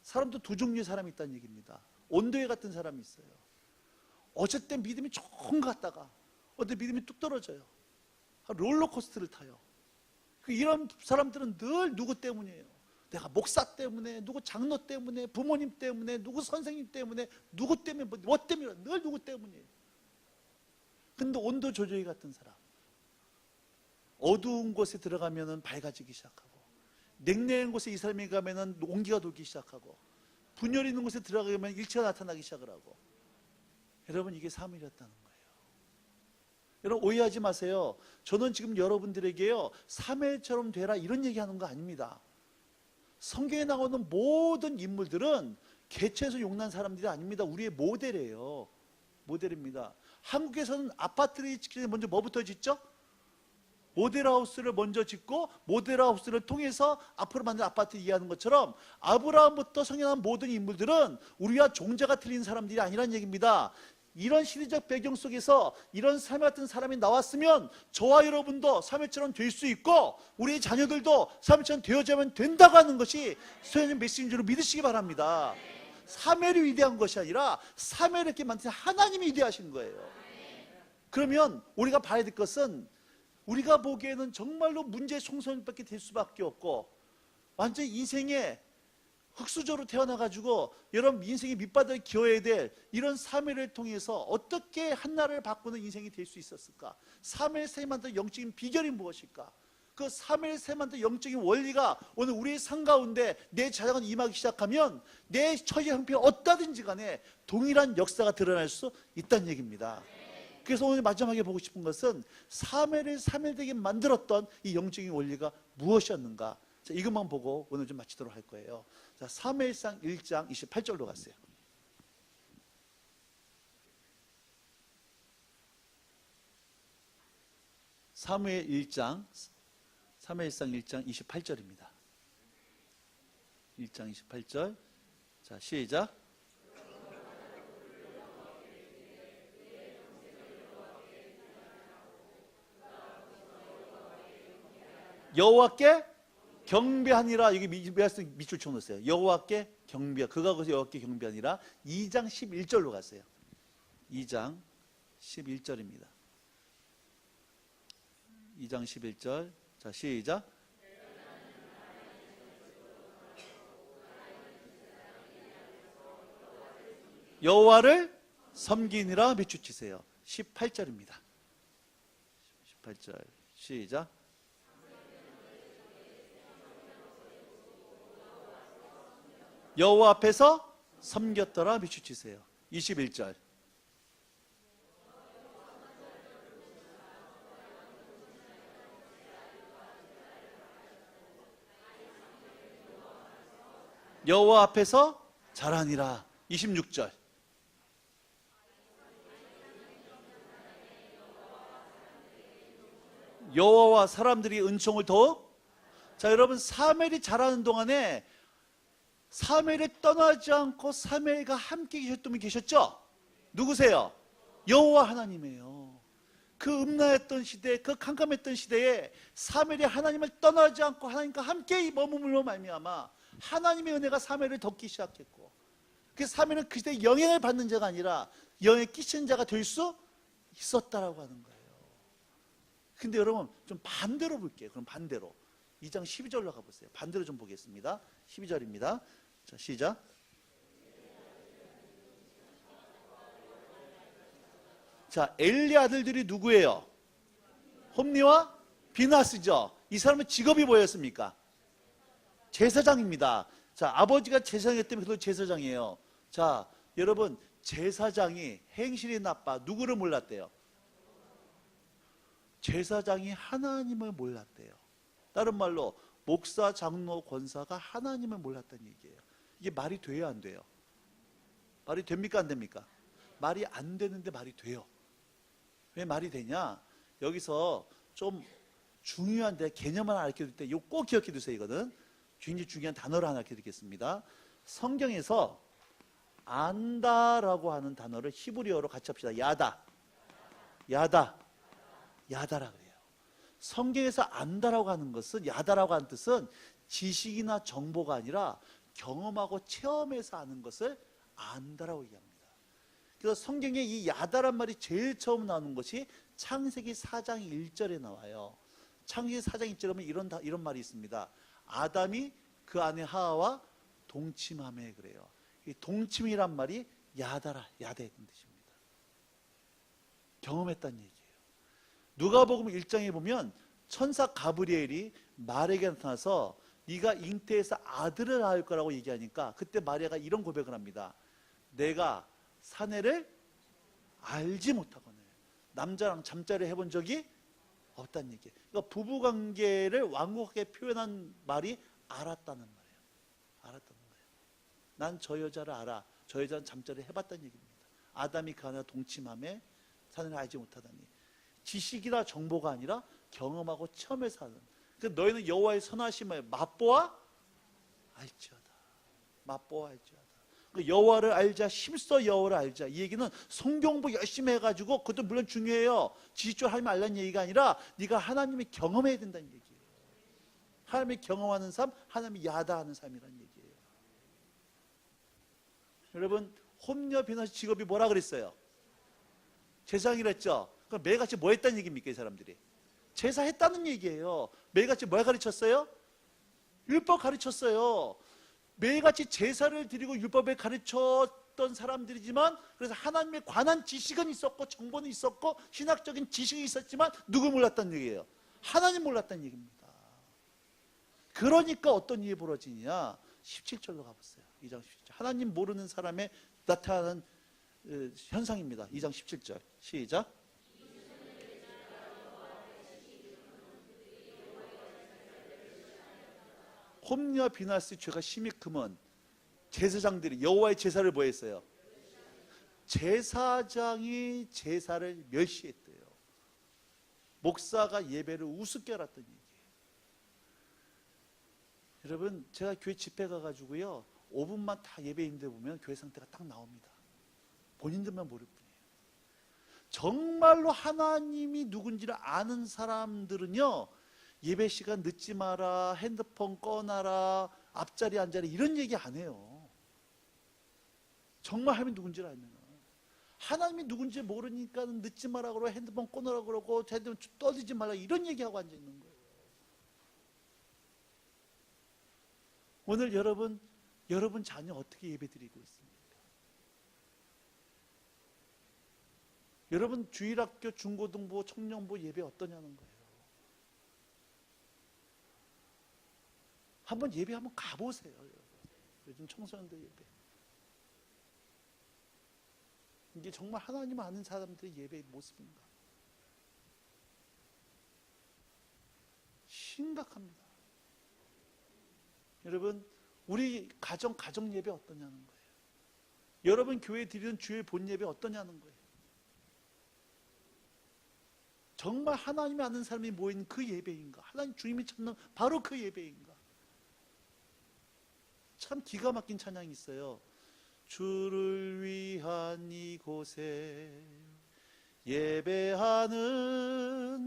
사람도 두 종류의 사람이 있다는 얘기입니다. 온도계 같은 사람이 있어요. 어쩔 땐 믿음이 조금 갔다가 어떤 믿음이 뚝 떨어져요. 롤러코스터를 타요. 이런 사람들은 늘 누구 때문이에요? 내가 목사 때문에, 누구 장로 때문에, 부모님 때문에, 누구 선생님 때문에, 누구 때문에, 뭐 때문에, 늘 누구 때문이에요. 근데 온도 조절기 같은 사람, 어두운 곳에 들어가면 밝아지기 시작하고 냉랭한 곳에 이 사람이 가면 온기가 돌기 시작하고 분열 있는 곳에 들어가면 일체가 나타나기 시작을 하고, 여러분, 이게 3일이었다는 거예요. 여러분, 오해하지 마세요. 저는 지금 여러분들에게요 3일처럼 되라 이런 얘기하는 거 아닙니다. 성경에 나오는 모든 인물들은 개체에서 용난 사람들이 아닙니다. 우리의 모델이에요. 모델입니다. 한국에서는 아파트를 짓기 전에 먼저 뭐부터 짓죠? 모델하우스를 먼저 짓고 모델하우스를 통해서 앞으로 만든 아파트를 이해하는 것처럼 아브라함부터 성행한 모든 인물들은 우리와 종자가 틀린 사람들이 아니란 얘기입니다. 이런 시대적 배경 속에서 이런 삶 같은 사람이 나왔으면 저와 여러분도 사무엘처럼 될 수 있고 우리의 자녀들도 사무엘처럼 되어야만 된다고 하는 것이 소연의 메시지인 줄 믿으시기 바랍니다. 사무엘이 위대한 것이 아니라 사무엘을 이렇게 만드신 하나님이 위대하신 거예요. 그러면 우리가 봐야 될 것은, 우리가 보기에는 정말로 문제의 송소년밖에 될 수밖에 없고 완전 인생에 흙수저로 태어나가지고 여러분 인생의 밑바닥에 기어야 될 이런 사무엘을 통해서 어떻게 한나라를 바꾸는 인생이 될 수 있었을까? 사무엘을 만든 영적인 비결이 무엇일까? 그 사무엘을 만든 영적인 원리가 오늘 우리의 삶 가운데 내 자녀가 임하기 시작하면 내 처지 형편이 어떠든지 간에 동일한 역사가 드러날 수 있다는 얘기입니다. 그래서 오늘 마지막에 보고 싶은 것은 사무엘을 사무엘되게 만들었던 이 영적인 원리가 무엇이었는가? 자, 이것만 보고 오늘 좀 마치도록 할 거예요. 자, 사무엘상 1장 28절로 갔어요. 사무엘상 1장 28절입니다. 1장 28절. 자, 시작. 여호와께 경배하니라. 여기 밑줄 쳐놓으세요. 여호와께 경배, 그가 거기서 여호와께 경배하니라. 2장 11절로 갔어요. 2장 11절입니다. 2장 11절. 자, 시작. 여호와를 섬기니라. 밑줄 치세요. 18절입니다. 18절 시작. 여호와 앞에서 섬겼더라 비추치세요. 21절. 여호와 앞에서 자라니라. 26절. 여호와와 사람들이 은총을 더욱. 자, 여러분, 사무엘이 자라는 동안에 사무엘이 떠나지 않고 사무엘과 함께 계셨던 분 계셨죠? 누구세요? 여호와 하나님이에요. 그 음란했던 시대, 그 캄캄했던 시대에 사무엘이 하나님을 떠나지 않고 하나님과 함께 머무므로 말미암아 하나님의 은혜가 사무엘을 덮기 시작했고, 그 사무엘은 그 시대에 영향을 받는 자가 아니라 영향을 끼치는 자가 될 수 있었다라고 하는 거예요. 근데 여러분, 좀 반대로 볼게요. 그럼 반대로 2장 12절로 가보세요. 반대로 좀 보겠습니다. 12절입니다. 자, 시작. 자, 엘리 아들들이 누구예요? 홈리와 비나스죠. 이 사람의 직업이 뭐였습니까? 제사장입니다. 자, 아버지가 제사장이기 때문에 그도 제사장이에요. 자, 여러분, 제사장이 행실이 나빠 누구를 몰랐대요? 제사장이 하나님을 몰랐대요. 다른 말로 목사, 장로, 권사가 하나님을 몰랐다는 얘기예요. 이게 말이 돼요, 안 돼요? 말이 됩니까, 안 됩니까? 말이 안 되는데 말이 돼요. 왜 말이 되냐? 여기서 좀 중요한데 개념 하나 알려드릴 때 이거 꼭 기억해 두세요. 이거는 굉장히 중요한 단어를 하나 알려드리겠습니다. 성경에서 안다라고 하는 단어를 히브리어로 같이 합시다. 야다. 야다라 그래요. 성경에서 안다라고 하는 것은, 야다라고 하는 뜻은 지식이나 정보가 아니라 경험하고 체험해서 아는 것을 안다라고 얘기합니다. 그래서 성경에 이 야다란 말이 제일 처음 나오는 것이 창세기 4장 1절에 나와요. 창세기 4장 1절에 보면 이런 말이 있습니다. 아담이 그 아내 하와와 동침하며 그래요. 이 동침이란 말이 야다라, 야다했던 뜻입니다. 경험했다는 얘기예요. 누가복음 1장에 보면 천사 가브리엘이 마리아에게 나타나서 네가 잉태해서 아들을 낳을 거라고 얘기하니까 그때 마리아가 이런 고백을 합니다. 내가 사내를 알지 못하거늘 남자랑 잠자리를 해본 적이 없다는 얘기예요. 그러니까 부부관계를 완곡하게 표현한 말이 알았다는 말이에요. 알았다는 거예요. 난 저 여자를 알아. 저 여자는 잠자리를 해봤다는 얘기입니다. 아담이 그 아내와 동침함에 사내를 알지 못하다니. 지식이나 정보가 아니라 경험하고 체험해서 하는. 그러니까 너희는 여호와의 선하심을 맛보아 알지어다. 맛보아 알지어다. 여호와를 알자, 힘써 여호와를 알자. 이 얘기는 성경부 열심히 해가지고 그것도 물론 중요해요. 지식적으로 하나님 알라는 얘기가 아니라 네가 하나님이 경험해야 된다는 얘기예요. 하나님이 경험하는 삶, 하나님이 야다하는 삶이라는 얘기예요. 여러분, 홈녀 비나스 직업이 뭐라 그랬어요? 제사장이랬죠. 그럼 매일같이 뭐 했다는 얘기입니까? 이 사람들이 제사했다는 얘기예요. 매일같이 뭘 가르쳤어요? 율법 가르쳤어요. 매일같이 제사를 드리고 율법을 가르쳤던 사람들이지만, 그래서 하나님에 관한 지식은 있었고 정보는 있었고 신학적인 지식이 있었지만 누구 몰랐다는 얘기예요? 하나님 몰랐다는 얘기입니다. 그러니까 어떤 일이 벌어지냐? 17절로 가보세요. 2장 17절. 하나님 모르는 사람의 나타나는 현상입니다. 2장 17절 시작. 홈리와 비나스 죄가 심히 크면 제사장들이 여호와의 제사를 뭐 했어요? 제사장이 제사를 멸시했대요. 목사가 예배를 우습게 알았던 얘기예요. 여러분, 제가 교회 집회 가가지고요 5분만 다 예배 있는데 보면 교회 상태가 딱 나옵니다. 본인들만 모를 뿐이에요. 정말로 하나님이 누군지를 아는 사람들은요 예배 시간 늦지 마라, 핸드폰 꺼놔라, 앞자리에 앉아라 이런 얘기 안 해요. 정말 하나님이 누군지를 알면. 하나님이 누군지 모르니까 늦지 마라 그러고 핸드폰 꺼놓으라 그러고 핸드폰 떠들지 말라 이런 얘기하고 앉아있는 거예요. 오늘 여러분 자녀 어떻게 예배드리고 있습니까? 여러분 주일학교, 중고등부, 청년부 예배 어떠냐는 거예요. 한번 예배 한번 가보세요. 요즘 청소년들 예배. 이게 정말 하나님 아는 사람들의 예배의 모습인가? 심각합니다. 여러분, 우리 가정 예배 어떠냐는 거예요. 여러분 교회 드리는 주일 본 예배 어떠냐는 거예요. 정말 하나님이 아는 사람이 모인 그 예배인가? 하나님 주님이 찾는 바로 그 예배인가? 참 기가 막힌 찬양이 있어요. 주를 위한 이곳에 예배하는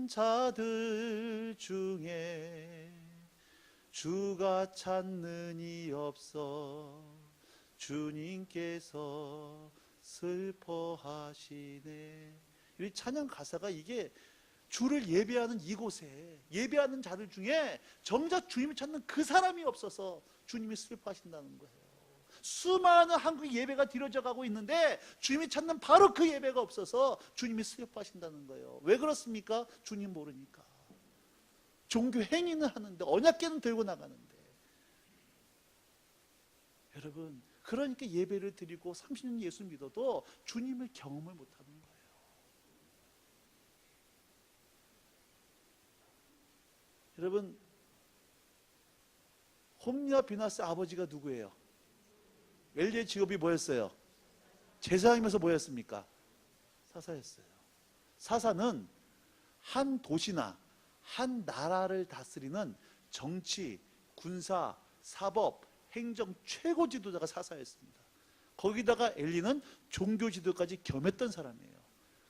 자들 중에 주가 찾는 이 없어 주님께서 슬퍼하시네. 이 찬양 가사가 이게 주를 예배하는 이곳에 예배하는 자들 중에 정작 주님을 찾는 그 사람이 없어서 주님이 슬퍼하신다는 거예요. 수많은 한국 예배가 드려져 가고 있는데 주님이 찾는 바로 그 예배가 없어서 주님이 슬퍼하신다는 거예요. 왜 그렇습니까? 주님 모르니까. 종교 행위는 하는데 언약궤는 들고 나가는데. 여러분, 그러니까 예배를 드리고 30년 예수 믿어도 주님을 경험을 못하는 거예요. 여러분, 홈리와 비나스 아버지가 누구예요? 엘리의 직업이 뭐였어요? 제사장이면서 뭐였습니까? 사사였어요. 사사는 한 도시나 한 나라를 다스리는 정치, 군사, 사법, 행정 최고 지도자가 사사였습니다. 거기다가 엘리는 종교 지도까지 겸했던 사람이에요.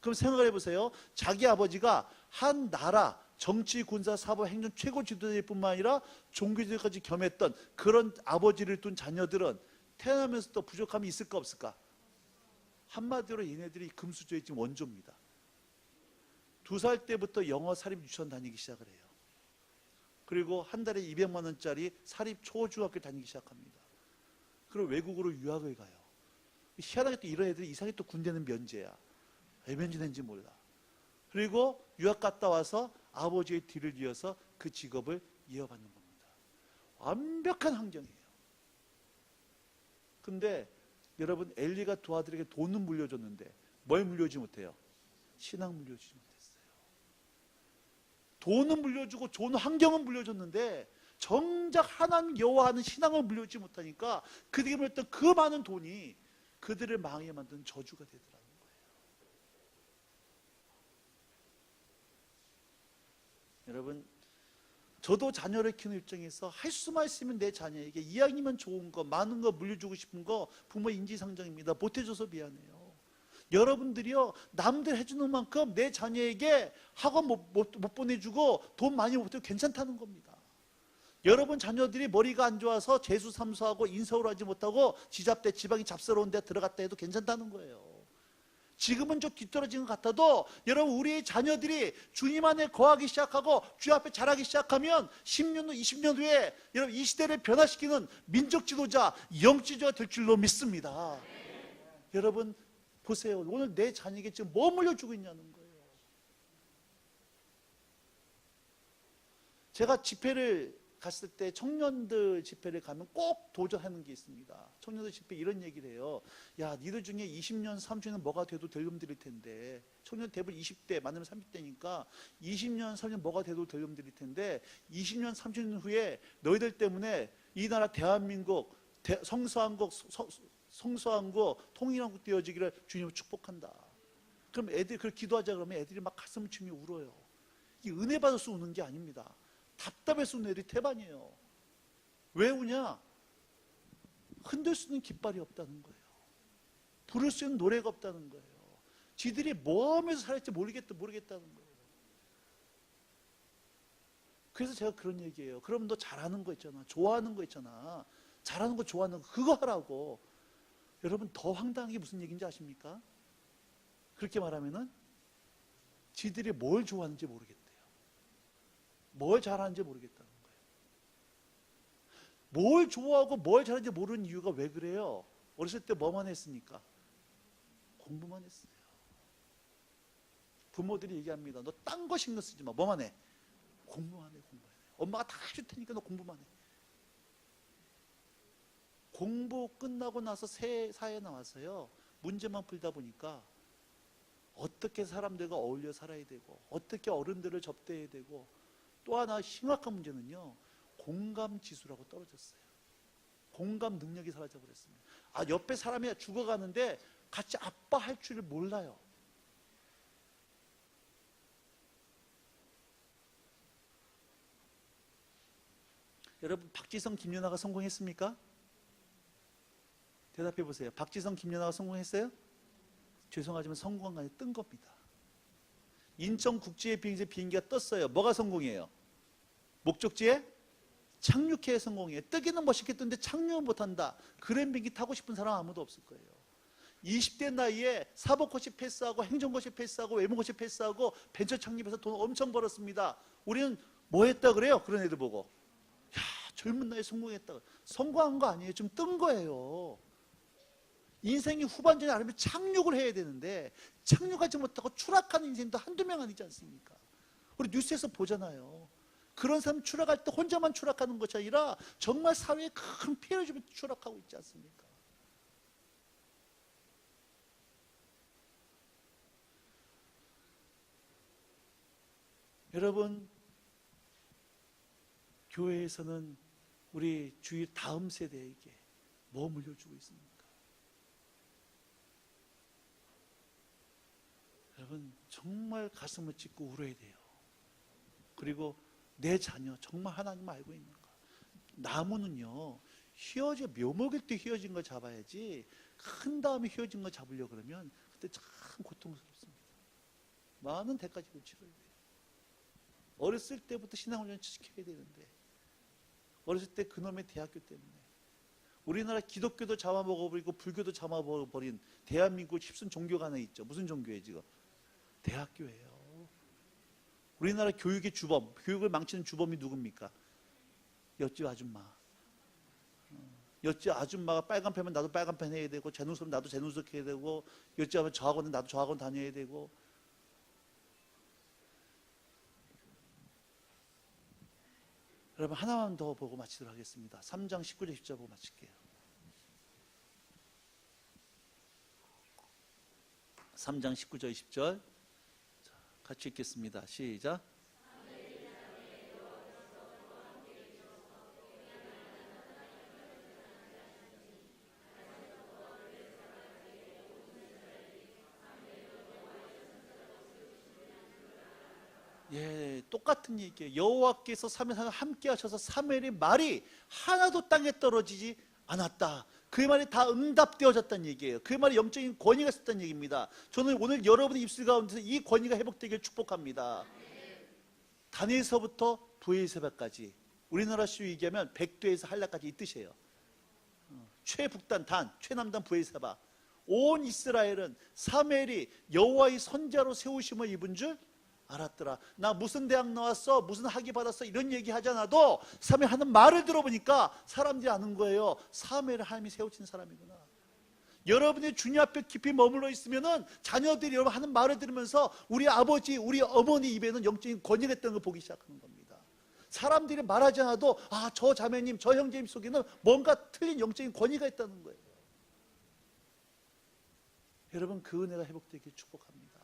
그럼 생각해 보세요. 자기 아버지가 한 나라 정치, 군사, 사법, 행정 최고 지도자일 뿐만 아니라 종교 지도까지 겸했던 그런 아버지를 둔 자녀들은 태어나면서도 부족함이 있을까 없을까? 한마디로 얘네들이 금수저의 지금 원조입니다. 2살 때부터 영어 사립 유치원 다니기 시작을 해요. 그리고 한 달에 200만 원짜리 사립 초중학교 다니기 시작합니다. 그리고 외국으로 유학을 가요. 희한하게 또 이런 애들이 이상하게 또 군대는 면제야. 왜 면제된지 몰라. 그리고 유학 갔다 와서 아버지의 뒤를 이어서 그 직업을 이어받는 겁니다. 완벽한 환경이에요. 근데 여러분, 엘리가 두 아들에게 돈은 물려줬는데 뭘 물려주지 못해요? 신앙 물려주지 못했어요. 돈은 물려주고 좋은 환경은 물려줬는데 정작 하나님 여호와하는 신앙을 물려주지 못하니까 그들에게 물렸던 그 많은 돈이 그들을 망하게 만드는 저주가 되더라고요. 여러분, 저도 자녀를 키우는 입장에서 할 수만 있으면 내 자녀에게 이왕이면 좋은 거, 많은 거 물려주고 싶은 거 부모의 인지상정입니다. 못해줘서 미안해요. 여러분들이요, 남들 해주는 만큼 내 자녀에게 학원 못 보내주고 돈 많이 못 해도 괜찮다는 겁니다. 여러분 자녀들이 머리가 안 좋아서 재수 삼수하고 인서울 하지 못하고 지잡대 지방이 잡스러운 데 들어갔다 해도 괜찮다는 거예요. 지금은 좀 뒤떨어진 것 같아도 여러분, 우리의 자녀들이 주님 안에 거하기 시작하고 주 앞에 자라기 시작하면 10년 후, 20년 후에 여러분 이 시대를 변화시키는 민족 지도자, 영 지도자가 될 줄로 믿습니다. 여러분 보세요. 오늘 내 자녀에게 지금 뭐 물려주고 있냐는 거예요. 제가 집회를 갔을 때 청년들 집회를 가면 꼭 도전하는 게 있습니다. 청년들 집회 이런 얘기를 해요. 야, 니들 중에 20년, 30년 뭐가 돼도 될 놈들일 텐데, 청년 대부분 20대, 많으면 30대니까 20년, 30년 뭐가 돼도 될 놈들일 텐데 20년, 30년 후에 너희들 때문에 이 나라 대한민국 성소한국, 통일한국 되어지기를 주님을 축복한다. 그럼 애들이 그걸 기도하자 그러면 애들이 막 가슴을 치며 울어요. 이 은혜 받아서 우는 게 아닙니다. 답답해서 우는 애들이 태반이에요. 왜 우냐? 흔들 수 있는 깃발이 없다는 거예요. 부를 수 있는 노래가 없다는 거예요. 지들이 뭐 하면서 살았지 모르겠다는 거예요. 그래서 제가 그런 얘기예요. 그럼 너 잘하는 거 있잖아. 좋아하는 거 있잖아. 잘하는 거 좋아하는 거 그거 하라고. 여러분 더 황당한 게 무슨 얘기인지 아십니까? 그렇게 말하면은 지들이 뭘 좋아하는지 모르겠대요. 뭘 잘하는지 모르겠다는 거예요. 뭘 좋아하고 뭘 잘하는지 모르는 이유가 왜 그래요? 어렸을 때 뭐만 했습니까? 공부만 했어요. 부모들이 얘기합니다. 너 딴 거 신경 쓰지 마. 뭐만 해? 공부만 해. 엄마가 다 해줄 테니까 너 공부만 해. 공부 끝나고 나서 사회에 나와서요, 문제만 풀다 보니까 어떻게 사람들과 어울려 살아야 되고 어떻게 어른들을 접대해야 되고, 또 하나 심각한 문제는요, 공감 지수라고 떨어졌어요. 공감 능력이 사라져 버렸습니다. 옆에 사람이 죽어가는데 같이 아파할 줄을 몰라요. 여러분, 박지성, 김연아가 성공했습니까? 대답해 보세요. 박지성, 김연아가 성공했어요? 죄송하지만 성공한 거 아니라 뜬 겁니다. 인천국제 비행기에 비행기가 떴어요. 뭐가 성공이에요? 목적지에 착륙해야 성공이에요. 뜨기는 멋있게 뜨는데 착륙은 못한다. 그런 비행기 타고 싶은 사람 아무도 없을 거예요. 20대 나이에 사법고시 패스하고 행정고시 패스하고 외무고시 패스하고 벤처 창립해서 돈 엄청 벌었습니다. 우리는 뭐 했다 그래요? 그런 애들 보고. 야, 젊은 나이에 성공했다. 성공한 거 아니에요. 좀 뜬 거예요. 인생이 후반전이 아니면 착륙을 해야 되는데 착륙하지 못하고 추락하는 인생도 한두 명 아니지 않습니까? 우리 뉴스에서 보잖아요. 그런 사람 추락할 때 혼자만 추락하는 것이 아니라 정말 사회에 큰 피해를 주면서 추락하고 있지 않습니까? 여러분, 교회에서는 우리 주위 다음 세대에게 뭐 물려주고 있습니까? 여러분, 정말 가슴을 찢고 울어야 돼요. 그리고 내 자녀 정말 하나님 알고 있는가? 나무는요, 휘어져 묘목일 때 휘어진 거 잡아야지 큰 다음에 휘어진 거 잡으려고 그러면 그때 참 고통스럽습니다. 많은 대가지를 치러야 돼요. 어렸을 때부터 신앙훈련 시켜야 되는데, 어렸을 때 그놈의 대학교 때문에 우리나라 기독교도 잡아먹어버리고 불교도 잡아먹어버린 대한민국 십순 종교가 하나 있죠. 무슨 종교예요 지금? 대학교예요. 우리나라 교육의 주범, 교육을 망치는 주범이 누굽니까? 옆집 아줌마. 옆집 아줌마가 빨간 펜면 나도 빨간 펜 해야 되고, 제 눈썹은 나도 제 눈썹 해야 되고, 옆집 하면 저 학원은 나도 저 학원 다녀야 되고. 여러분, 하나만 더 보고 마치도록 하겠습니다. 3장 19절 20절 보고 마칠게요. 3장 19절 20절 같이 읽겠습니다. 시작. 예, 똑같은 얘기예요. 여호와께서 사무엘과 함께 하셔서 사무엘의 말이 하나도 땅에 떨어지지 않았다. 그 말이 다 응답되어졌다는 얘기예요. 그 말이 영적인 권위가 있었다는 얘기입니다. 저는 오늘 여러분의 입술 가운데서 이 권위가 회복되기를 축복합니다. 단에서부터 부에세바까지, 우리나라 시로 얘기하면 백두에서 한라까지 이 뜻이에요. 최북단 단, 최남단 부에세바. 온 이스라엘은 사무엘이 여호와의 선자로 세우심을 입은 줄 알았더라. 나 무슨 대학 나왔어, 무슨 학위 받았어, 이런 얘기 하지 않아도 사무엘 하는 말을 들어보니까 사람들이 아는 거예요. 사무엘을 하나님이 세우신 사람이구나. 여러분이 주님 앞에 깊이 머물러 있으면은 자녀들이 여러분 하는 말을 들으면서 우리 아버지, 우리 어머니 입에는 영적인 권위가 있다는 걸 보기 시작하는 겁니다. 사람들이 말하지 않아도 저 자매님, 저 형제님 속에는 뭔가 틀린 영적인 권위가 있다는 거예요. 여러분, 그 은혜가 회복되길 축복합니다.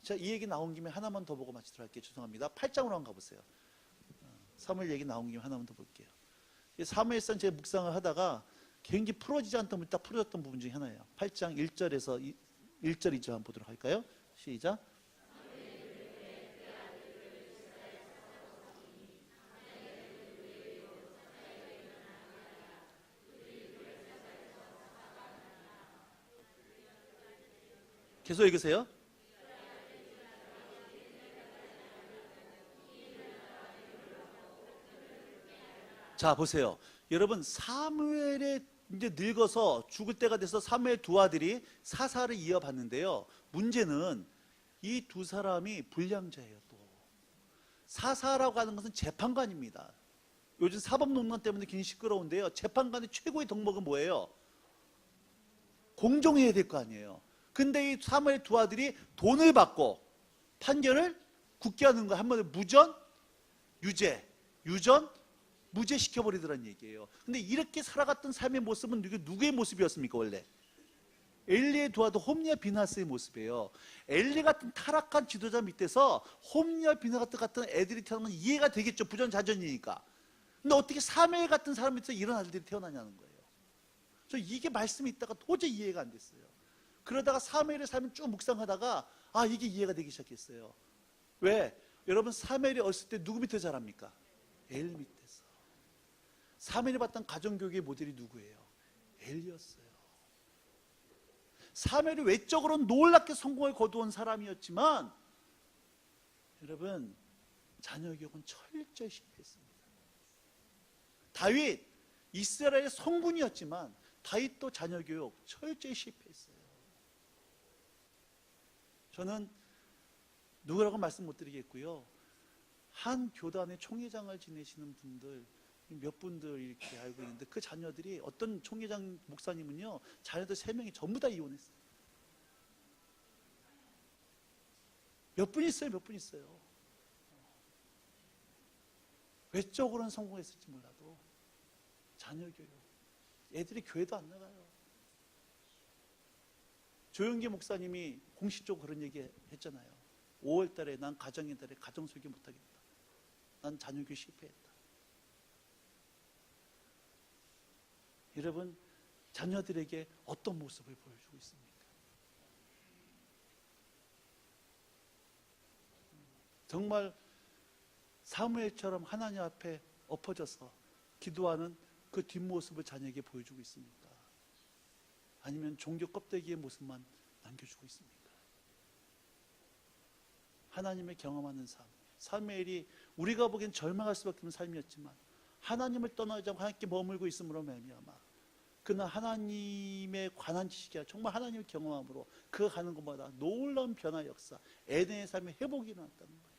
자, 이 얘기 나온 김에 하나만 더 보고 마치도록 할게요. 죄송합니다. 8장으로 한번 가보세요. 사무엘 얘기 나온 김에 하나만 더 볼게요. 사무엘상 제가 묵상을 하다가 굉장히 풀어지지 않던 부분이 딱 풀어졌던 부분 중에 하나예요. 8장 1절에서 1절 2절 한번 보도록 할까요? 시작. 계속 읽으세요. 자, 보세요. 여러분, 사무엘에 이제 늙어서 죽을 때가 돼서 사무엘 두 아들이 사사를 이어받는데요. 문제는 이 두 사람이 불량자예요. 또 사사라고 하는 것은 재판관입니다. 요즘 사법농단 때문에 굉장히 시끄러운데요. 재판관의 최고의 덕목은 뭐예요? 공정해야 될 거 아니에요. 근데 이 사무엘 두 아들이 돈을 받고 판결을 굳게 하는 거, 한마디로 무전, 유죄, 유전, 무죄시켜버리더란 얘기예요. 근데 이렇게 살아갔던 삶의 모습은 누구의 모습이었습니까? 원래 엘리의 도와도 홈리와 비나스의 모습이에요. 엘리 같은 타락한 지도자 밑에서 홈리와 비나스 같은 애들이 태어나면 이해가 되겠죠. 부전자전이니까. 근데 어떻게 사무엘 같은 사람 밑에서 이런 아들들이 태어나냐는 거예요. 저 이게 말씀이 있다가 도저히 이해가 안 됐어요. 그러다가 사무엘의 삶을 쭉 묵상하다가 이게 이해가 되기 시작했어요. 왜? 여러분, 사무엘이 어렸을 때 누구 밑에 자랍니까? 엘 밑에서. 사무엘이 봤던 가정교육의 모델이 누구예요? 엘이었어요. 사무엘이 외적으로 놀랍게 성공을 거두온 사람이었지만 여러분, 자녀 교육은 철저히 실패했습니다. 다윗, 이스라엘의 성군이었지만 다윗도 자녀 교육 철저히 실패했어요. 저는 누구라고 말씀 못 드리겠고요. 한 교단의 총회장을 지내시는 분들, 몇 분들 이렇게 알고 있는데 그 자녀들이 어떤 총회장 목사님은요, 자녀들 3명이 전부 다 이혼했어요. 몇 분 있어요. 외적으로는 성공했을지 몰라도 자녀 교육, 애들이 교회도 안 나가요. 조영기 목사님이 공식적으로 그런 얘기 했잖아요. 5월 달에 난 가정의 달에 가정 설교 못하겠다. 난 자녀 교육 실패했다. 여러분, 자녀들에게 어떤 모습을 보여주고 있습니까? 정말 사무엘처럼 하나님 앞에 엎어져서 기도하는 그 뒷모습을 자녀에게 보여주고 있습니까? 아니면 종교 껍데기의 모습만 남겨주고 있습니까? 하나님을 경험하는 삶. 사무엘이 우리가 보기엔 절망할 수밖에 없는 삶이었지만 하나님을 떠나지 않고 하나님께 머물고 있음으로 말미암아 그는 하나님에 관한 지식이 아니라 정말 하나님을 경험함으로 그가 가는 곳마다 놀라운 변화 역사, 에덴의 삶의 회복이 일어났다는 거예요.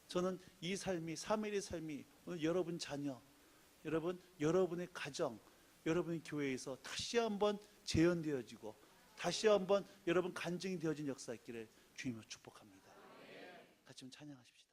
저는 이 삶이, 사무엘의 삶이 오늘 여러분 자녀, 여러분의 가정, 여러분의 교회에서 다시 한번 재현되어지고 다시 한번 여러분 간증이 되어진 역사 있기를 주님으로 축복합니다. 같이 좀 찬양하십시다.